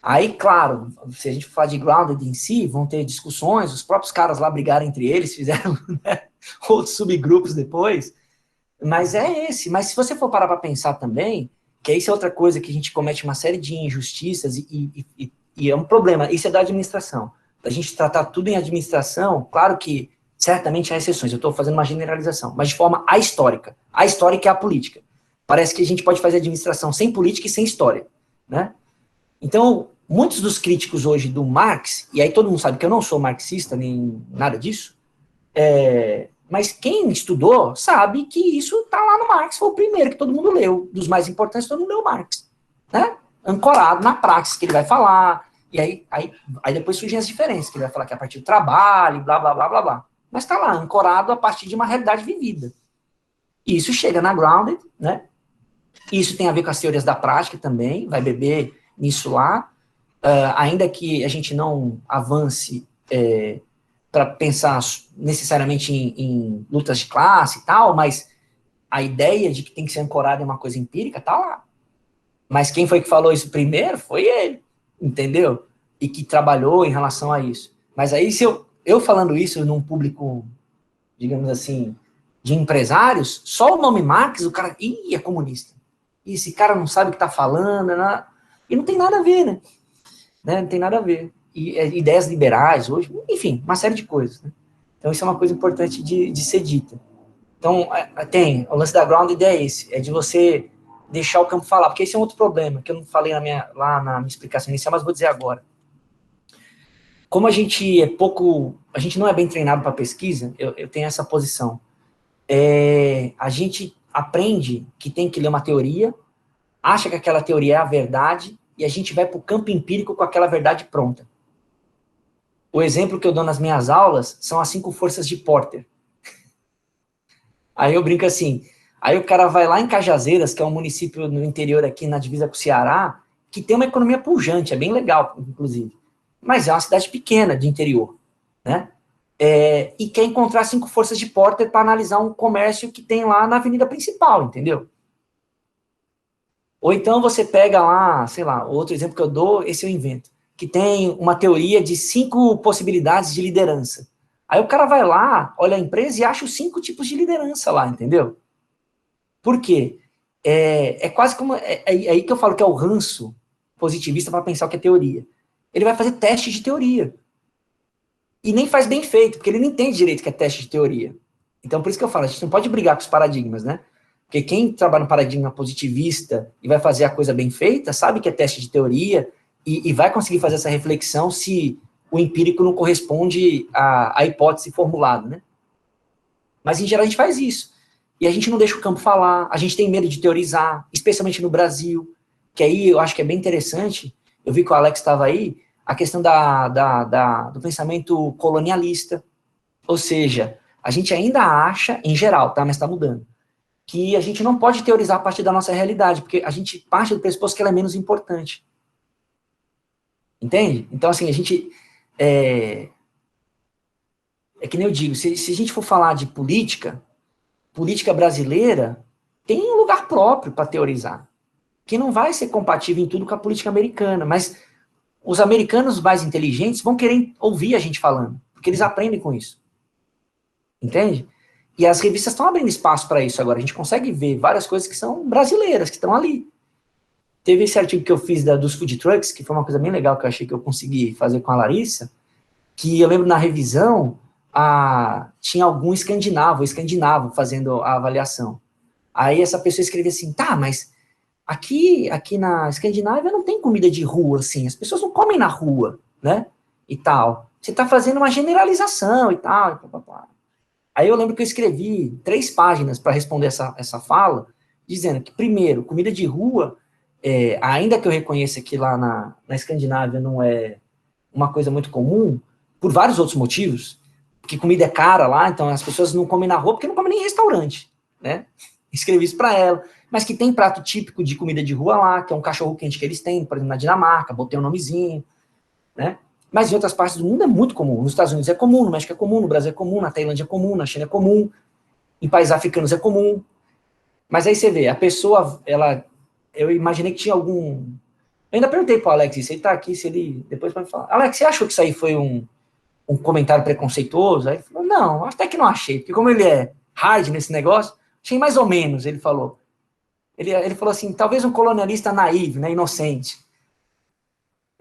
Aí, claro, se a gente falar de grounded em si, vão ter discussões, os próprios caras lá brigaram entre eles, fizeram, né, outros subgrupos depois, mas é esse. Mas se você for parar para pensar também, que isso é outra coisa que a gente comete uma série de injustiças e é um problema, isso é da administração. A gente tratar tudo em administração, claro que certamente há exceções, eu estou fazendo uma generalização, mas de forma ahistórica. A histórica é a política. Parece que a gente pode fazer administração sem política e sem história, né? Então, muitos dos críticos hoje do Marx, e aí todo mundo sabe que eu não sou marxista, nem nada disso, mas quem estudou sabe que isso está lá no Marx, foi o primeiro que todo mundo leu, dos mais importantes, todo mundo leu Marx, né? Ancorado na praxis que ele vai falar, e aí depois surgem as diferenças, que ele vai falar que é a partir do trabalho, blá, blá, blá, blá, blá. Mas está lá, ancorado a partir de uma realidade vivida. E isso chega na Grounded, né? Isso tem a ver com as teorias da prática também, vai beber nisso lá, ainda que a gente não avance para pensar necessariamente em lutas de classe e tal, mas a ideia de que tem que ser ancorado em uma coisa empírica tá lá. Mas quem foi que falou isso primeiro foi ele, entendeu? E que trabalhou em relação a isso. Mas aí, se eu falando isso num público, digamos assim, de empresários, só o nome Marx, o cara, é comunista. E esse cara não sabe o que tá falando, né? E não tem nada a ver, né? Não tem nada a ver. E ideias liberais hoje, enfim, uma série de coisas, né? Então, isso é uma coisa importante de ser dita. Então, o lance da grounded é esse, é de você deixar o campo falar, porque esse é um outro problema, que eu não falei lá na minha explicação inicial, mas vou dizer agora. Como a gente a gente não é bem treinado para pesquisa, eu tenho essa posição. A gente aprende que tem que ler uma teoria, acha que aquela teoria é a verdade, e a gente vai para o campo empírico com aquela verdade pronta. O exemplo que eu dou nas minhas aulas são as 5 forças de Porter. Aí eu brinco assim, aí o cara vai lá em Cajazeiras, que é um município no interior aqui na divisa com o Ceará, que tem uma economia pujante, é bem legal, inclusive. Mas é uma cidade pequena, de interior, né? E quer encontrar 5 forças de Porter para analisar um comércio que tem lá na avenida principal, entendeu? Ou então você pega lá, sei lá, outro exemplo que eu dou, esse eu invento, que tem uma teoria de 5 possibilidades de liderança. Aí o cara vai lá, olha a empresa e acha os 5 tipos de liderança lá, entendeu? Por quê? Quase como... É aí que eu falo que é o ranço positivista para pensar o que é teoria. Ele vai fazer teste de teoria. E nem faz bem feito, porque ele não entende direito o que é teste de teoria. Então, por isso que eu falo, a gente não pode brigar com os paradigmas, né? Porque quem trabalha no paradigma positivista e vai fazer a coisa bem feita, sabe que é teste de teoria e vai conseguir fazer essa reflexão se o empírico não corresponde à hipótese formulada, né? Mas, em geral, a gente faz isso. E a gente não deixa o campo falar, a gente tem medo de teorizar, especialmente no Brasil, que aí eu acho que é bem interessante, eu vi que o Alex estava aí, a questão do pensamento colonialista. Ou seja, a gente ainda acha, em geral, tá, mas está mudando, que a gente não pode teorizar a partir da nossa realidade, porque a gente parte do pressuposto que ela é menos importante. Entende? Então, assim, a gente... É que nem eu digo, se a gente for falar de política brasileira tem um lugar próprio para teorizar, que não vai ser compatível em tudo com a política americana, mas os americanos mais inteligentes vão querer ouvir a gente falando, porque eles aprendem com isso. Entende? E as revistas estão abrindo espaço para isso agora. A gente consegue ver várias coisas que são brasileiras, que estão ali. teve esse artigo que eu fiz dos food trucks, que foi uma coisa bem legal que eu achei que eu consegui fazer com a Larissa, que eu lembro na revisão, tinha algum escandinavo fazendo a avaliação. Aí essa pessoa escrevia assim, tá, mas aqui na Escandinávia não tem comida de rua, assim, as pessoas não comem na rua, né, e tal. Você está fazendo uma generalização e tal, e pá, pá, pá. Aí eu lembro que eu escrevi 3 páginas para responder essa fala, dizendo que, primeiro, comida de rua, ainda que eu reconheça que lá na Escandinávia não é uma coisa muito comum, por vários outros motivos, porque comida é cara lá, então as pessoas não comem na rua porque não comem nem em restaurante, né? Escrevi isso para ela, mas que tem prato típico de comida de rua lá, que é um cachorro quente que eles têm, por exemplo, na Dinamarca, botei um nomezinho, né? Mas em outras partes do mundo é muito comum. Nos Estados Unidos é comum, no México é comum, no Brasil é comum, na Tailândia é comum, na China é comum, em países africanos é comum. Mas aí você vê, a pessoa, eu imaginei que tinha algum... Eu ainda perguntei pro Alex isso, ele tá aqui, se ele... Depois pode falar. Alex, você achou que isso aí foi um comentário preconceituoso? Aí ele falou, não, até que não achei, porque como ele é hard nesse negócio, achei mais ou menos, ele falou. Ele falou assim, talvez um colonialista naivo, né, inocente.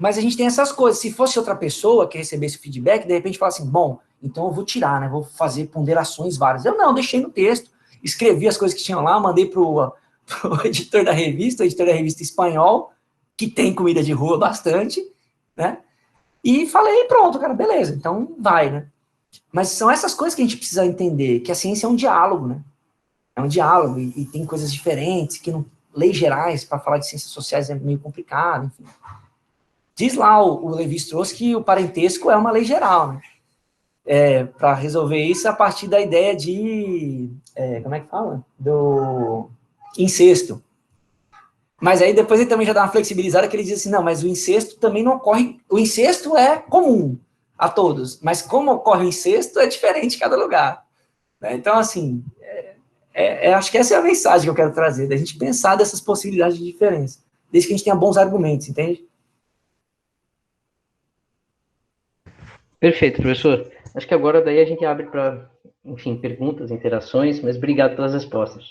Mas a gente tem essas coisas. Se fosse outra pessoa que recebesse feedback, de repente fala assim, bom, então eu vou tirar, né? Vou fazer ponderações várias. Eu não, deixei no texto, escrevi as coisas que tinham lá, mandei pro editor da revista, o editor da revista espanhol, que tem comida de rua bastante, né? E falei, pronto, cara, beleza, então vai, né? Mas são essas coisas que a gente precisa entender, que a ciência é um diálogo, né? É um diálogo, e tem coisas diferentes, que não, leis gerais, para falar de ciências sociais é meio complicado, enfim. Diz lá o Levi-Strauss que o parentesco é uma lei geral, né? Para resolver isso a partir da ideia de, como é que fala? Do incesto. Mas aí depois ele também já dá uma flexibilizada que ele diz assim, não, mas o incesto também não ocorre, o incesto é comum a todos, mas como ocorre o incesto é diferente em cada lugar. Né? Então, assim, acho que essa é a mensagem que eu quero trazer, da gente pensar dessas possibilidades de diferença, desde que a gente tenha bons argumentos, entende? Perfeito, professor. Acho que agora daí a gente abre para, enfim, perguntas, interações, mas obrigado pelas respostas.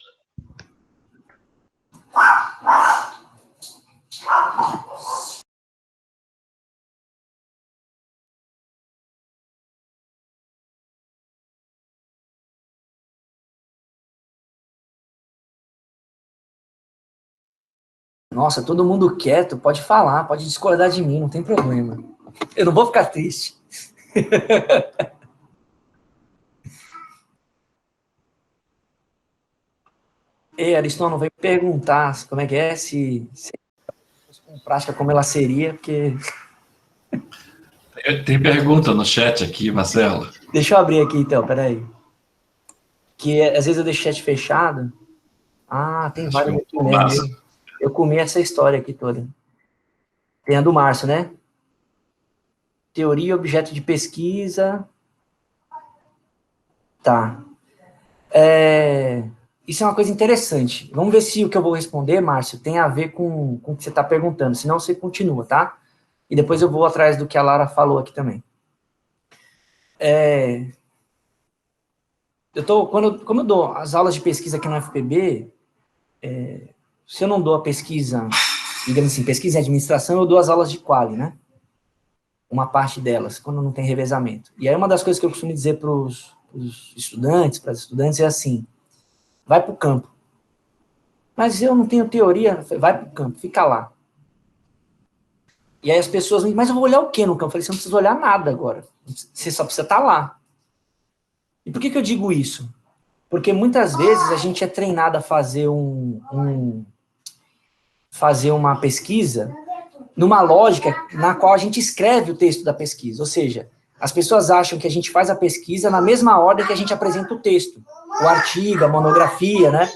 Nossa, todo mundo quieto, pode falar, pode discordar de mim, não tem problema. Eu não vou ficar triste. Ei, Ariston, não vem perguntar como é que é, se fosse com prática como ela seria, porque... Tem pergunta no chat aqui, Marcelo. Deixa eu abrir aqui então, peraí. Que às vezes eu deixo o chat fechado. Ah, tem Acho que várias é aqui o mesmo. Márcio. Eu comi essa história aqui toda. Tem a do Márcio, né? Teoria e objeto de pesquisa. Tá. Isso é uma coisa interessante. Vamos ver se o que eu vou responder, Márcio, tem a ver com o que você está perguntando. Senão você continua, tá? E depois eu vou atrás do que a Lara falou aqui também. Como eu dou as aulas de pesquisa aqui no FPB, se eu não dou a pesquisa, digamos assim, pesquisa em administração, eu dou as aulas de quali, né? Uma parte delas, quando não tem revezamento. E aí uma das coisas que eu costumo dizer para os estudantes, para as estudantes, é assim, vai para o campo. Mas eu não tenho teoria, vai para o campo, fica lá. E aí as pessoas me dizem, mas eu vou olhar o quê no campo? Eu falei, você não precisa olhar nada agora, você só precisa estar lá. E por que eu digo isso? Porque muitas vezes a gente é treinado a fazer fazer uma pesquisa numa lógica na qual a gente escreve o texto da pesquisa, ou seja, as pessoas acham que a gente faz a pesquisa na mesma ordem que a gente apresenta o texto, o artigo, a monografia, né?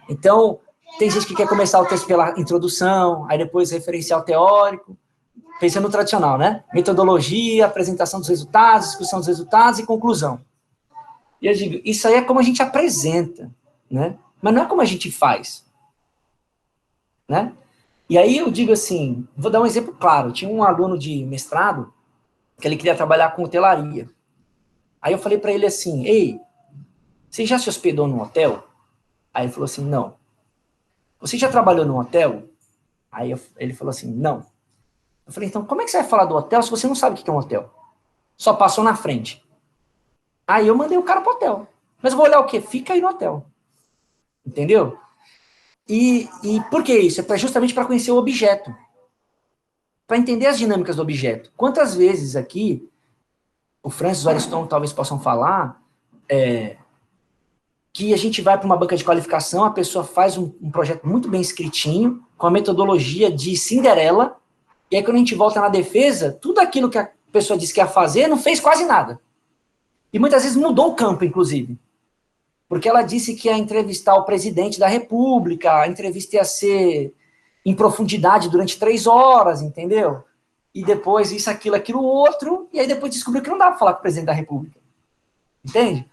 Então, tem gente que quer começar o texto pela introdução, aí depois referencial teórico, pensando no tradicional, né? Metodologia, apresentação dos resultados, discussão dos resultados e conclusão. E eu digo, isso aí é como a gente apresenta, né? Mas não é como a gente faz, né? E aí eu digo assim, vou dar um exemplo claro, tinha um aluno de mestrado que ele queria trabalhar com hotelaria. Aí eu falei para ele assim, ei, você já se hospedou num hotel? Aí ele falou assim, não. Você já trabalhou num hotel? Aí ele falou assim, não. Eu falei, então como é que você vai falar do hotel se você não sabe o que é um hotel? Só passou na frente. Aí eu mandei o cara pro hotel. Mas eu vou olhar o quê? Fica aí no hotel. Entendeu? E por que isso? É justamente para conhecer o objeto. Para entender as dinâmicas do objeto. Quantas vezes aqui, o Francis e o Ariston talvez possam falar, que a gente vai para uma banca de qualificação, a pessoa faz um projeto muito bem escritinho, com a metodologia de Cinderela, e aí quando a gente volta na defesa, tudo aquilo que a pessoa disse que ia fazer, não fez quase nada. E muitas vezes mudou o campo, inclusive. Porque ela disse que ia entrevistar o presidente da República, a entrevista ia ser em profundidade durante 3 horas, entendeu? E depois isso, aquilo, outro, e aí depois descobriu que não dava para falar com o presidente da República. Entende?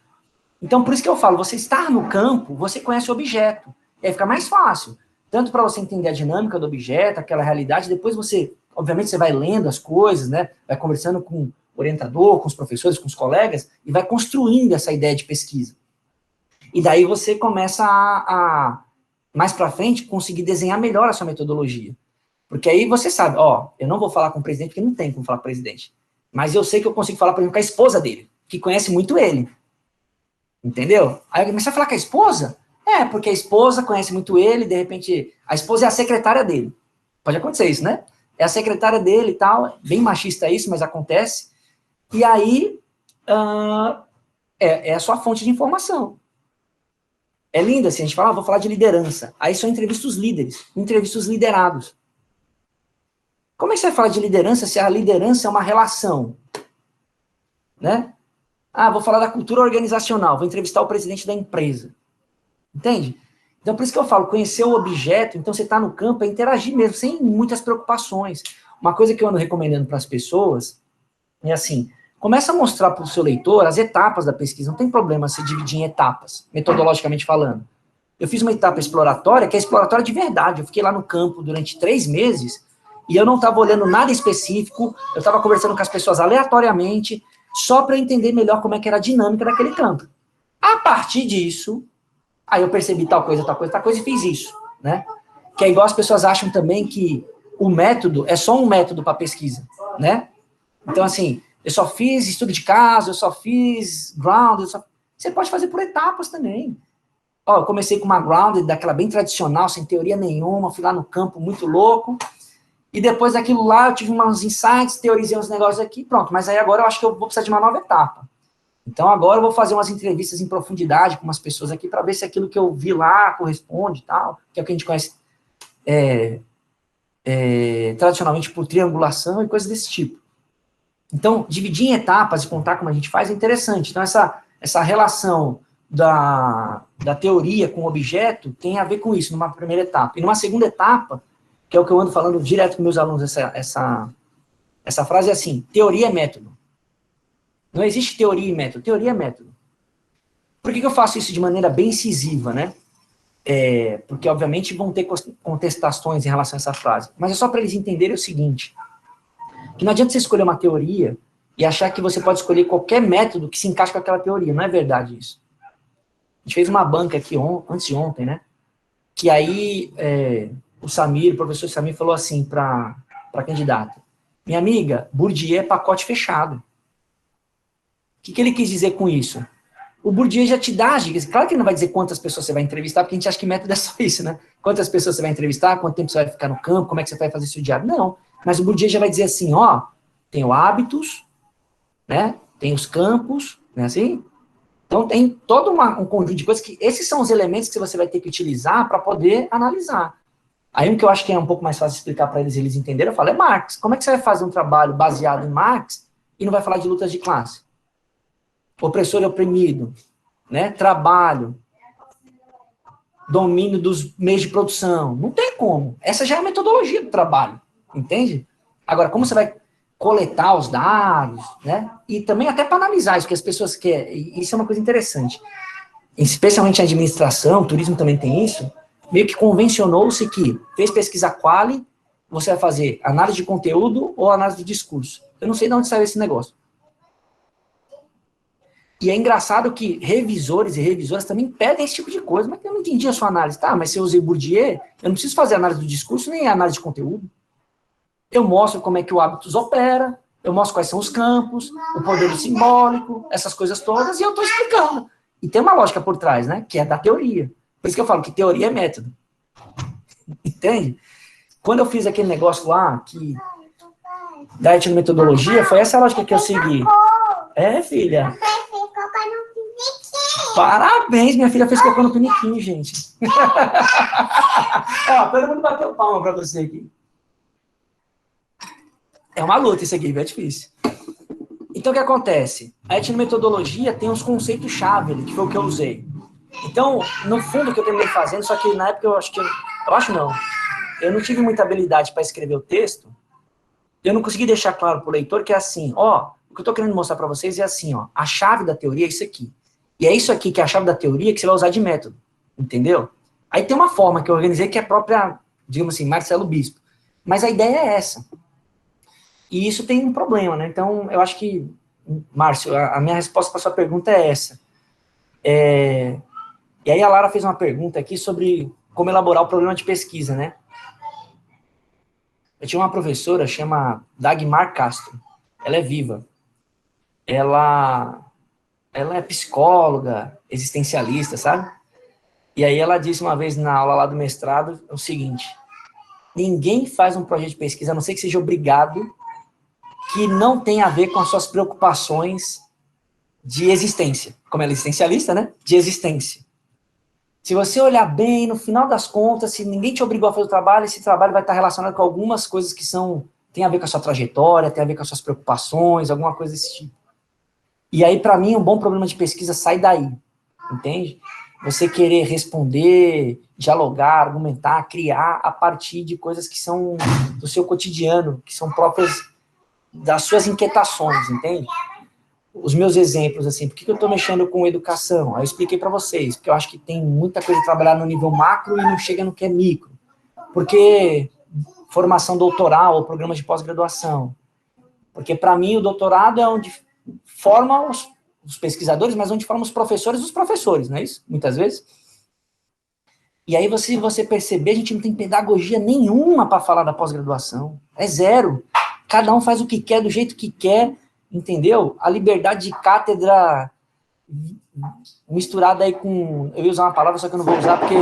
Então, por isso que eu falo, você estar no campo, você conhece o objeto. E aí fica mais fácil. Tanto para você entender a dinâmica do objeto, aquela realidade, depois você, obviamente, você vai lendo as coisas, né? Vai conversando com o orientador, com os professores, com os colegas, e vai construindo essa ideia de pesquisa. E daí você começa mais para frente, conseguir desenhar melhor a sua metodologia. Porque aí você sabe, eu não vou falar com o presidente, porque não tem como falar com o presidente. Mas eu sei que eu consigo falar, por exemplo, com a esposa dele, que conhece muito ele. Entendeu? Aí eu comecei a falar com a esposa. Porque a esposa conhece muito ele, de repente, a esposa é a secretária dele. Pode acontecer isso, né? É a secretária dele e tal, bem machista isso, mas acontece. E aí, é a sua fonte de informação. É lindo assim, a gente fala, vou falar de liderança. Aí só entrevista os líderes, entrevista os liderados. Como é que você vai falar de liderança se a liderança é uma relação? Né? Vou falar da cultura organizacional, vou entrevistar o presidente da empresa. Entende? Então, por isso que eu falo, conhecer o objeto, então você está no campo, é interagir mesmo, sem muitas preocupações. Uma coisa que eu ando recomendando para as pessoas é assim, começa a mostrar para o seu leitor as etapas da pesquisa, não tem problema se dividir em etapas, metodologicamente falando. Eu fiz uma etapa exploratória, que é exploratória de verdade, eu fiquei lá no campo durante 3 meses, e eu não estava olhando nada específico, eu estava conversando com as pessoas aleatoriamente, só para eu entender melhor como é que era a dinâmica daquele campo. A partir disso, aí eu percebi tal coisa, e fiz isso, né? Que é igual as pessoas acham também que o método é só um método para pesquisa, né? Então, assim, eu só fiz estudo de caso, eu só fiz ground, você pode fazer por etapas também. Eu comecei com uma ground, daquela bem tradicional, sem teoria nenhuma, fui lá no campo muito louco, e depois daquilo lá eu tive uns insights, teorizei uns negócios aqui, pronto, mas aí agora eu acho que eu vou precisar de uma nova etapa. Então agora eu vou fazer umas entrevistas em profundidade com umas pessoas aqui para ver se aquilo que eu vi lá corresponde e tal, que é o que a gente conhece tradicionalmente por triangulação e coisas desse tipo. Então, dividir em etapas e contar como a gente faz é interessante. Então, essa relação da teoria com o objeto tem a ver com isso, numa primeira etapa. E numa segunda etapa, que é o que eu ando falando direto com meus alunos, essa frase é assim, teoria é método. Não existe teoria e método, teoria é método. Por que eu faço isso de maneira bem incisiva, né? Porque, obviamente, vão ter contestações em relação a essa frase. Mas é só para eles entenderem o seguinte, que não adianta você escolher uma teoria e achar que você pode escolher qualquer método que se encaixe com aquela teoria. Não é verdade isso. A gente fez uma banca aqui antes de ontem, né? Que aí o professor Samir falou assim para a candidata, minha amiga, Bourdieu é pacote fechado. O que ele quis dizer com isso? O Bourdieu já te dá as dicas. Claro que ele não vai dizer quantas pessoas você vai entrevistar, porque a gente acha que método é só isso, né? Quantas pessoas você vai entrevistar, quanto tempo você vai ficar no campo, como é que você vai fazer seu diário. Não. Mas o Bourdieu já vai dizer assim, tem hábitos, né? Tem os campos, né? Assim? Então tem todo um conjunto de coisas que esses são os elementos que você vai ter que utilizar para poder analisar. Aí o que eu acho que é um pouco mais fácil explicar para eles entenderem, eu falo, Marx. Como é que você vai fazer um trabalho baseado em Marx e não vai falar de lutas de classe? Opressor e oprimido, né? Trabalho, domínio dos meios de produção. Não tem como. Essa já é a metodologia do trabalho, entende? Agora, como você vai coletar os dados, né? E também até para analisar isso, que as pessoas querem. Isso é uma coisa interessante. Especialmente a administração, o turismo também tem isso, meio que convencionou-se que fez pesquisa quali, você vai fazer análise de conteúdo ou análise de discurso. Eu não sei de onde saiu esse negócio. E é engraçado que revisores e revisoras também pedem esse tipo de coisa, mas eu não entendi a sua análise. Tá, mas se eu usei Bourdieu, eu não preciso fazer análise do discurso, nem análise de conteúdo. Eu mostro como é que o hábitos opera, eu mostro quais são os campos, o poder simbólico, essas coisas todas, e eu estou explicando. E tem uma lógica por trás, né, que é da teoria. Por isso que eu falo que teoria é método. Entende? Quando eu fiz aquele negócio lá, da etnometodologia, foi essa lógica que eu segui. É, filha. Parabéns, minha filha fez cocô no piniquinho, gente. Ó, todo mundo bateu palma pra você aqui. É uma luta isso aqui, é difícil. Então, o que acontece? A etnometodologia tem uns conceitos-chave ali, que foi o que eu usei. Então, no fundo, o que eu terminei fazendo, só que na época eu acho que... eu não tive muita habilidade para escrever o texto, eu não consegui deixar claro para o leitor que é assim, ó, o que eu estou querendo mostrar para vocês é assim, ó, a chave da teoria é isso aqui. E é isso aqui que é a chave da teoria que você vai usar de método, entendeu? Aí tem uma forma que eu organizei que é a própria, digamos assim, Marcelo Bispo. Mas a ideia é essa. E isso tem um problema, né? Então, eu acho que, Márcio, a minha resposta para sua pergunta é essa. E aí a Lara fez uma pergunta aqui sobre como elaborar o programa de pesquisa, né? Eu tinha uma professora, chama Dagmar Castro. Ela é viva. Ela é psicóloga, existencialista, sabe? E aí ela disse uma vez na aula lá do mestrado o seguinte: ninguém faz um projeto de pesquisa, a não ser que seja obrigado, que não tem a ver com as suas preocupações de existência. Como ela é existencialista, né? De existência. Se você olhar bem, no final das contas, se ninguém te obrigou a fazer o trabalho, esse trabalho vai estar relacionado com algumas coisas que tem a ver com a sua trajetória, tem a ver com as suas preocupações, alguma coisa desse tipo. E aí, para mim, um bom problema de pesquisa sai daí, entende? Você querer responder, dialogar, argumentar, criar a partir de coisas que são do seu cotidiano, que são próprias das suas inquietações, entende? Os meus exemplos, assim, por que eu estou mexendo com educação? Aí eu expliquei para vocês, porque eu acho que tem muita coisa de trabalhar no nível macro e não chega no que é micro. Porque formação doutoral ou programas de pós-graduação. Porque, para mim, o doutorado é onde forma os pesquisadores, mas onde formam os professores dos professores, não é isso? Muitas vezes. E aí, você perceber, a gente não tem pedagogia nenhuma para falar da pós-graduação. É zero. Cada um faz o que quer, do jeito que quer, entendeu? A liberdade de cátedra misturada aí com... Eu ia usar uma palavra, só que eu não vou usar, porque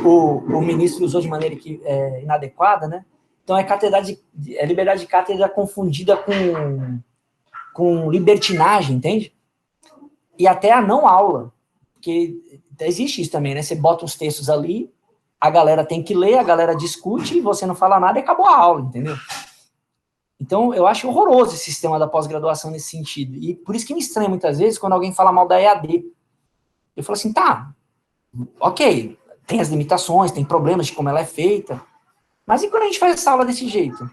o ministro usou de maneira inadequada, né? Então, é liberdade de cátedra confundida com libertinagem, entende? E até a não aula, porque existe isso também, né? Você bota uns textos ali, a galera tem que ler, a galera discute, e você não fala nada e acabou a aula, entendeu? Então, eu acho horroroso esse sistema da pós-graduação nesse sentido. E por isso que me estranha muitas vezes quando alguém fala mal da EAD. Eu falo assim, tá, ok, tem as limitações, tem problemas de como ela é feita, mas e quando a gente faz essa aula desse jeito?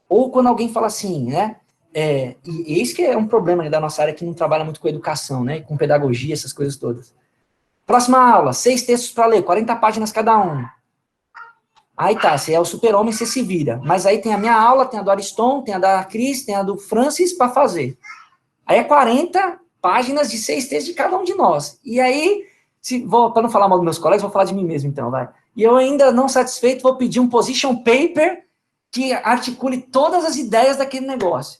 Ou quando alguém fala assim, né? E esse que é um problema da nossa área que não trabalha muito com educação, né? Com pedagogia, essas coisas todas. Próxima aula, 6 textos para ler, 40 páginas cada um. Aí tá, você é o super-homem, você se vira. Mas aí tem a minha aula, tem a do Ariston, tem a da Cris, tem a do Francis para fazer. Aí é 40 páginas de 6 textos de cada um de nós. E aí, para não falar mal dos meus colegas, vou falar de mim mesmo então, vai. E eu ainda não satisfeito, vou pedir um position paper que articule todas as ideias daquele negócio.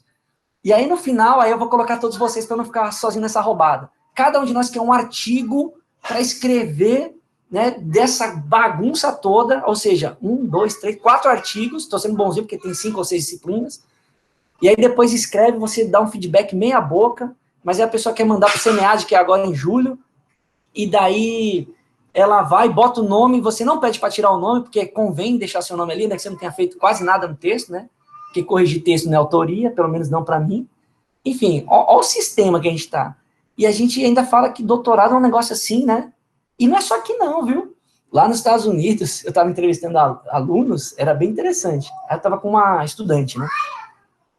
E aí no final, aí eu vou colocar todos vocês para não ficar sozinho nessa roubada. Cada um de nós quer um artigo para escrever, né, dessa bagunça toda, ou seja, 1, 2, 3, 4 artigos, estou sendo bonzinho porque tem 5 ou 6 disciplinas, e aí depois escreve, você dá um feedback meia boca, mas aí a pessoa quer mandar para o CMEAD, que é agora em julho, e daí ela vai, bota o nome, você não pede para tirar o nome, porque convém deixar seu nome ali, ainda que você não tenha feito quase nada no texto, né, porque corrigir texto não é autoria, pelo menos não para mim. Enfim, olha o sistema que a gente está. E a gente ainda fala que doutorado é um negócio assim, né? E não é só aqui não, viu? Lá nos Estados Unidos, eu estava entrevistando alunos, era bem interessante. Aí eu estava com uma estudante, né?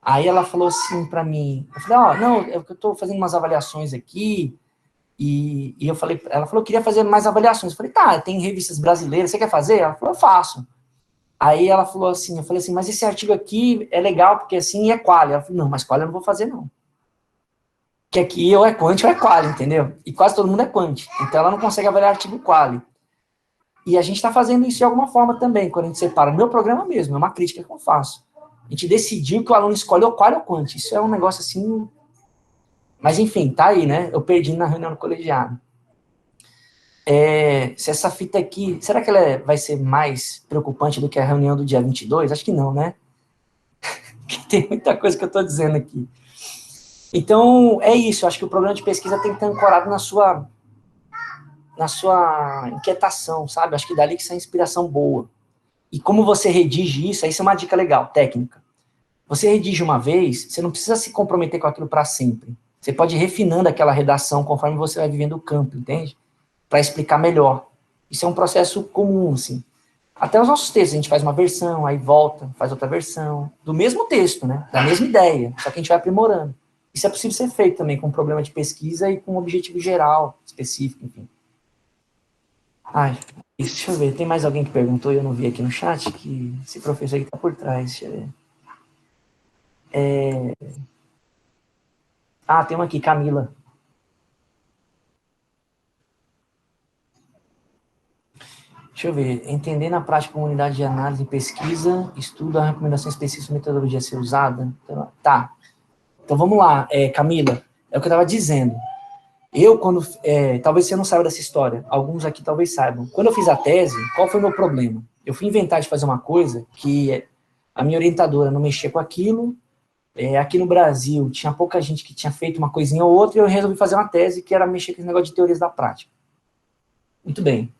Aí ela falou assim para mim, eu falei, não, eu estou fazendo umas avaliações aqui, e eu falei, ela falou, eu queria fazer mais avaliações. Eu falei, tá, tem revistas brasileiras, você quer fazer? Ela falou, eu faço. Aí ela falou assim, eu falei assim, mas esse artigo aqui é legal, porque assim é qualia. Ela falou, não, mas qualia eu não vou fazer, não. que aqui ou é quant ou é quali, entendeu? E quase todo mundo é quant. Então ela não consegue avaliar artigo quali. E a gente está fazendo isso de alguma forma também, quando a gente separa. No meu programa mesmo, é uma crítica que eu faço. A gente decidiu que o aluno escolhe o quali ou quant. Isso é um negócio assim... Mas enfim, tá aí, né? Eu perdi na reunião do colegiado. Se essa fita aqui... Será que ela vai ser mais preocupante do que a reunião do dia 22? Acho que não, né? Tem muita coisa que eu estou dizendo aqui. Então, é isso. Eu acho que o programa de pesquisa tem que estar ancorado na sua inquietação, sabe? Acho que dali que sai inspiração boa. E como você redige isso, isso é uma dica legal, técnica. Você redige uma vez, você não precisa se comprometer com aquilo para sempre. Você pode ir refinando aquela redação conforme você vai vivendo o campo, entende? Para explicar melhor. Isso é um processo comum, assim. Até os nossos textos, a gente faz uma versão, aí volta, faz outra versão, do mesmo texto, né? Da mesma ideia, só que a gente vai aprimorando. Isso é possível ser feito também com um problema de pesquisa e com um objetivo geral, específico, enfim. Ai, deixa eu ver, tem mais alguém que perguntou e eu não vi aqui no chat, que esse professor aqui tá por trás, deixa eu ver. Tem uma aqui, Camila. Deixa eu ver, entender na prática a comunidade de análise e pesquisa, estudo a recomendação específica de metodologia a ser usada. Então, tá, então vamos lá, Camila, é o que eu estava dizendo. Talvez você não saiba dessa história, alguns aqui talvez saibam. Quando eu fiz a tese, qual foi o meu problema? Eu fui inventar de fazer uma coisa que a minha orientadora não mexia com aquilo, aqui no Brasil tinha pouca gente que tinha feito uma coisinha ou outra, e eu resolvi fazer uma tese que era mexer com esse negócio de teorias da prática. Muito bem.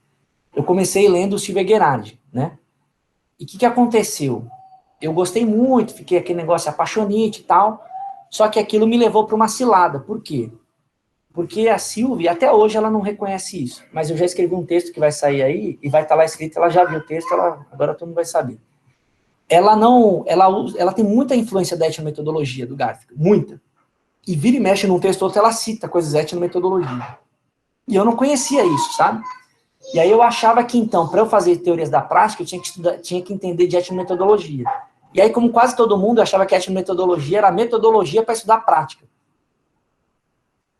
Eu comecei lendo o Silvio Gerardi, né? E o que aconteceu? Eu gostei muito, fiquei aquele negócio apaixonite e tal, só que aquilo me levou para uma cilada. Por quê? Porque a Silvia, até hoje, ela não reconhece isso. Mas eu já escrevi um texto que vai sair aí, e vai estar lá escrito, ela já viu o texto, agora todo mundo vai saber. Ela tem muita influência da etnometodologia do Garfield, muita. E vira e mexe num texto outro, ela cita coisas da etnometodologia. E eu não conhecia isso, sabe? E aí eu achava que, então, para eu fazer teorias da prática, eu tinha que entender de etnometodologia. E aí, como quase todo mundo, eu achava que a etnometodologia era a metodologia para estudar prática.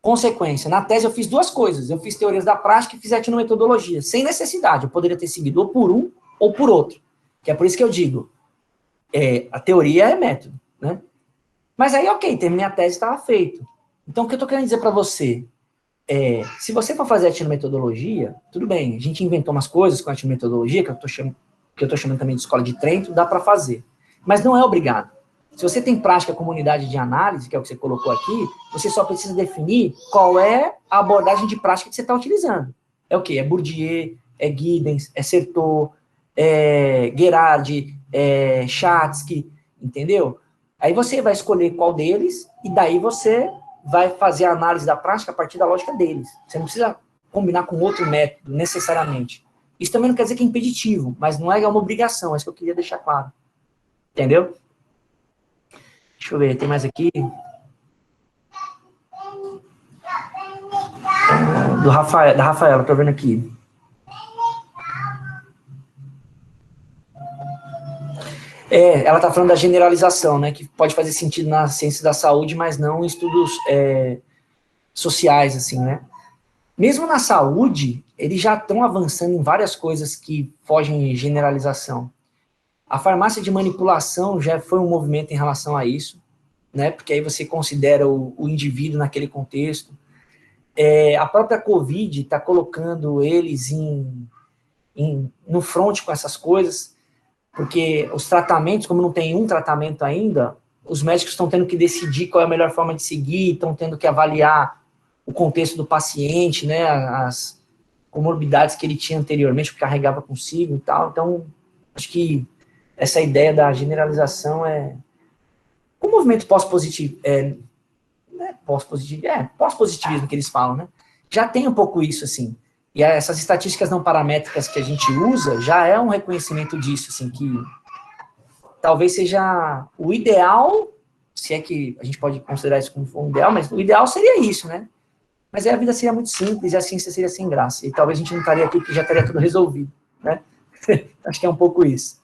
Consequência, na tese eu fiz duas coisas. Eu fiz teorias da prática e fiz etnometodologia, sem necessidade. Eu poderia ter seguido ou por um ou por outro. Que é por isso que eu digo, a teoria é método, né? Mas aí, ok, terminei a tese e estava feito. Então, o que eu estou querendo dizer para você se você for fazer etnometodologia, tudo bem, a gente inventou umas coisas com a etnometodologia, que eu estou chamando também de escola de Trento, dá para fazer. Mas não é obrigado. Se você tem prática comunidade de análise, que é o que você colocou aqui, você só precisa definir qual é a abordagem de prática que você está utilizando. É o quê? É Bourdieu, é Giddens, é Certeau, é Gerardi, é Chatsky, entendeu? Aí você vai escolher qual deles, e daí você vai fazer a análise da prática a partir da lógica deles. Você não precisa combinar com outro método, necessariamente. Isso também não quer dizer que é impeditivo, mas não é uma obrigação, é isso que eu queria deixar claro. Entendeu? Deixa eu ver, tem mais aqui. Da Rafaela, tô vendo aqui. Ela tá falando da generalização, né, que pode fazer sentido na ciência da saúde, mas não em estudos sociais, assim, né. Mesmo na saúde, eles já estão avançando em várias coisas que fogem de generalização. A farmácia de manipulação já foi um movimento em relação a isso, né, porque aí você considera o indivíduo naquele contexto. A própria Covid está colocando eles no front com essas coisas, porque os tratamentos, como não tem um tratamento ainda, os médicos estão tendo que decidir qual é a melhor forma de seguir, estão tendo que avaliar o contexto do paciente, né, as comorbidades que ele tinha anteriormente, que carregava consigo e tal. Então, acho que essa ideia da generalização o movimento pós-positivo, pós-positivismo que eles falam, né, já tem um pouco isso, assim. E essas estatísticas não paramétricas que a gente usa já é um reconhecimento disso, assim, que talvez seja o ideal, se é que a gente pode considerar isso como um ideal, mas o ideal seria isso, né? Mas aí a vida seria muito simples e a ciência seria sem graça. E talvez a gente não estaria aqui porque já estaria tudo resolvido, né? Acho que é um pouco isso.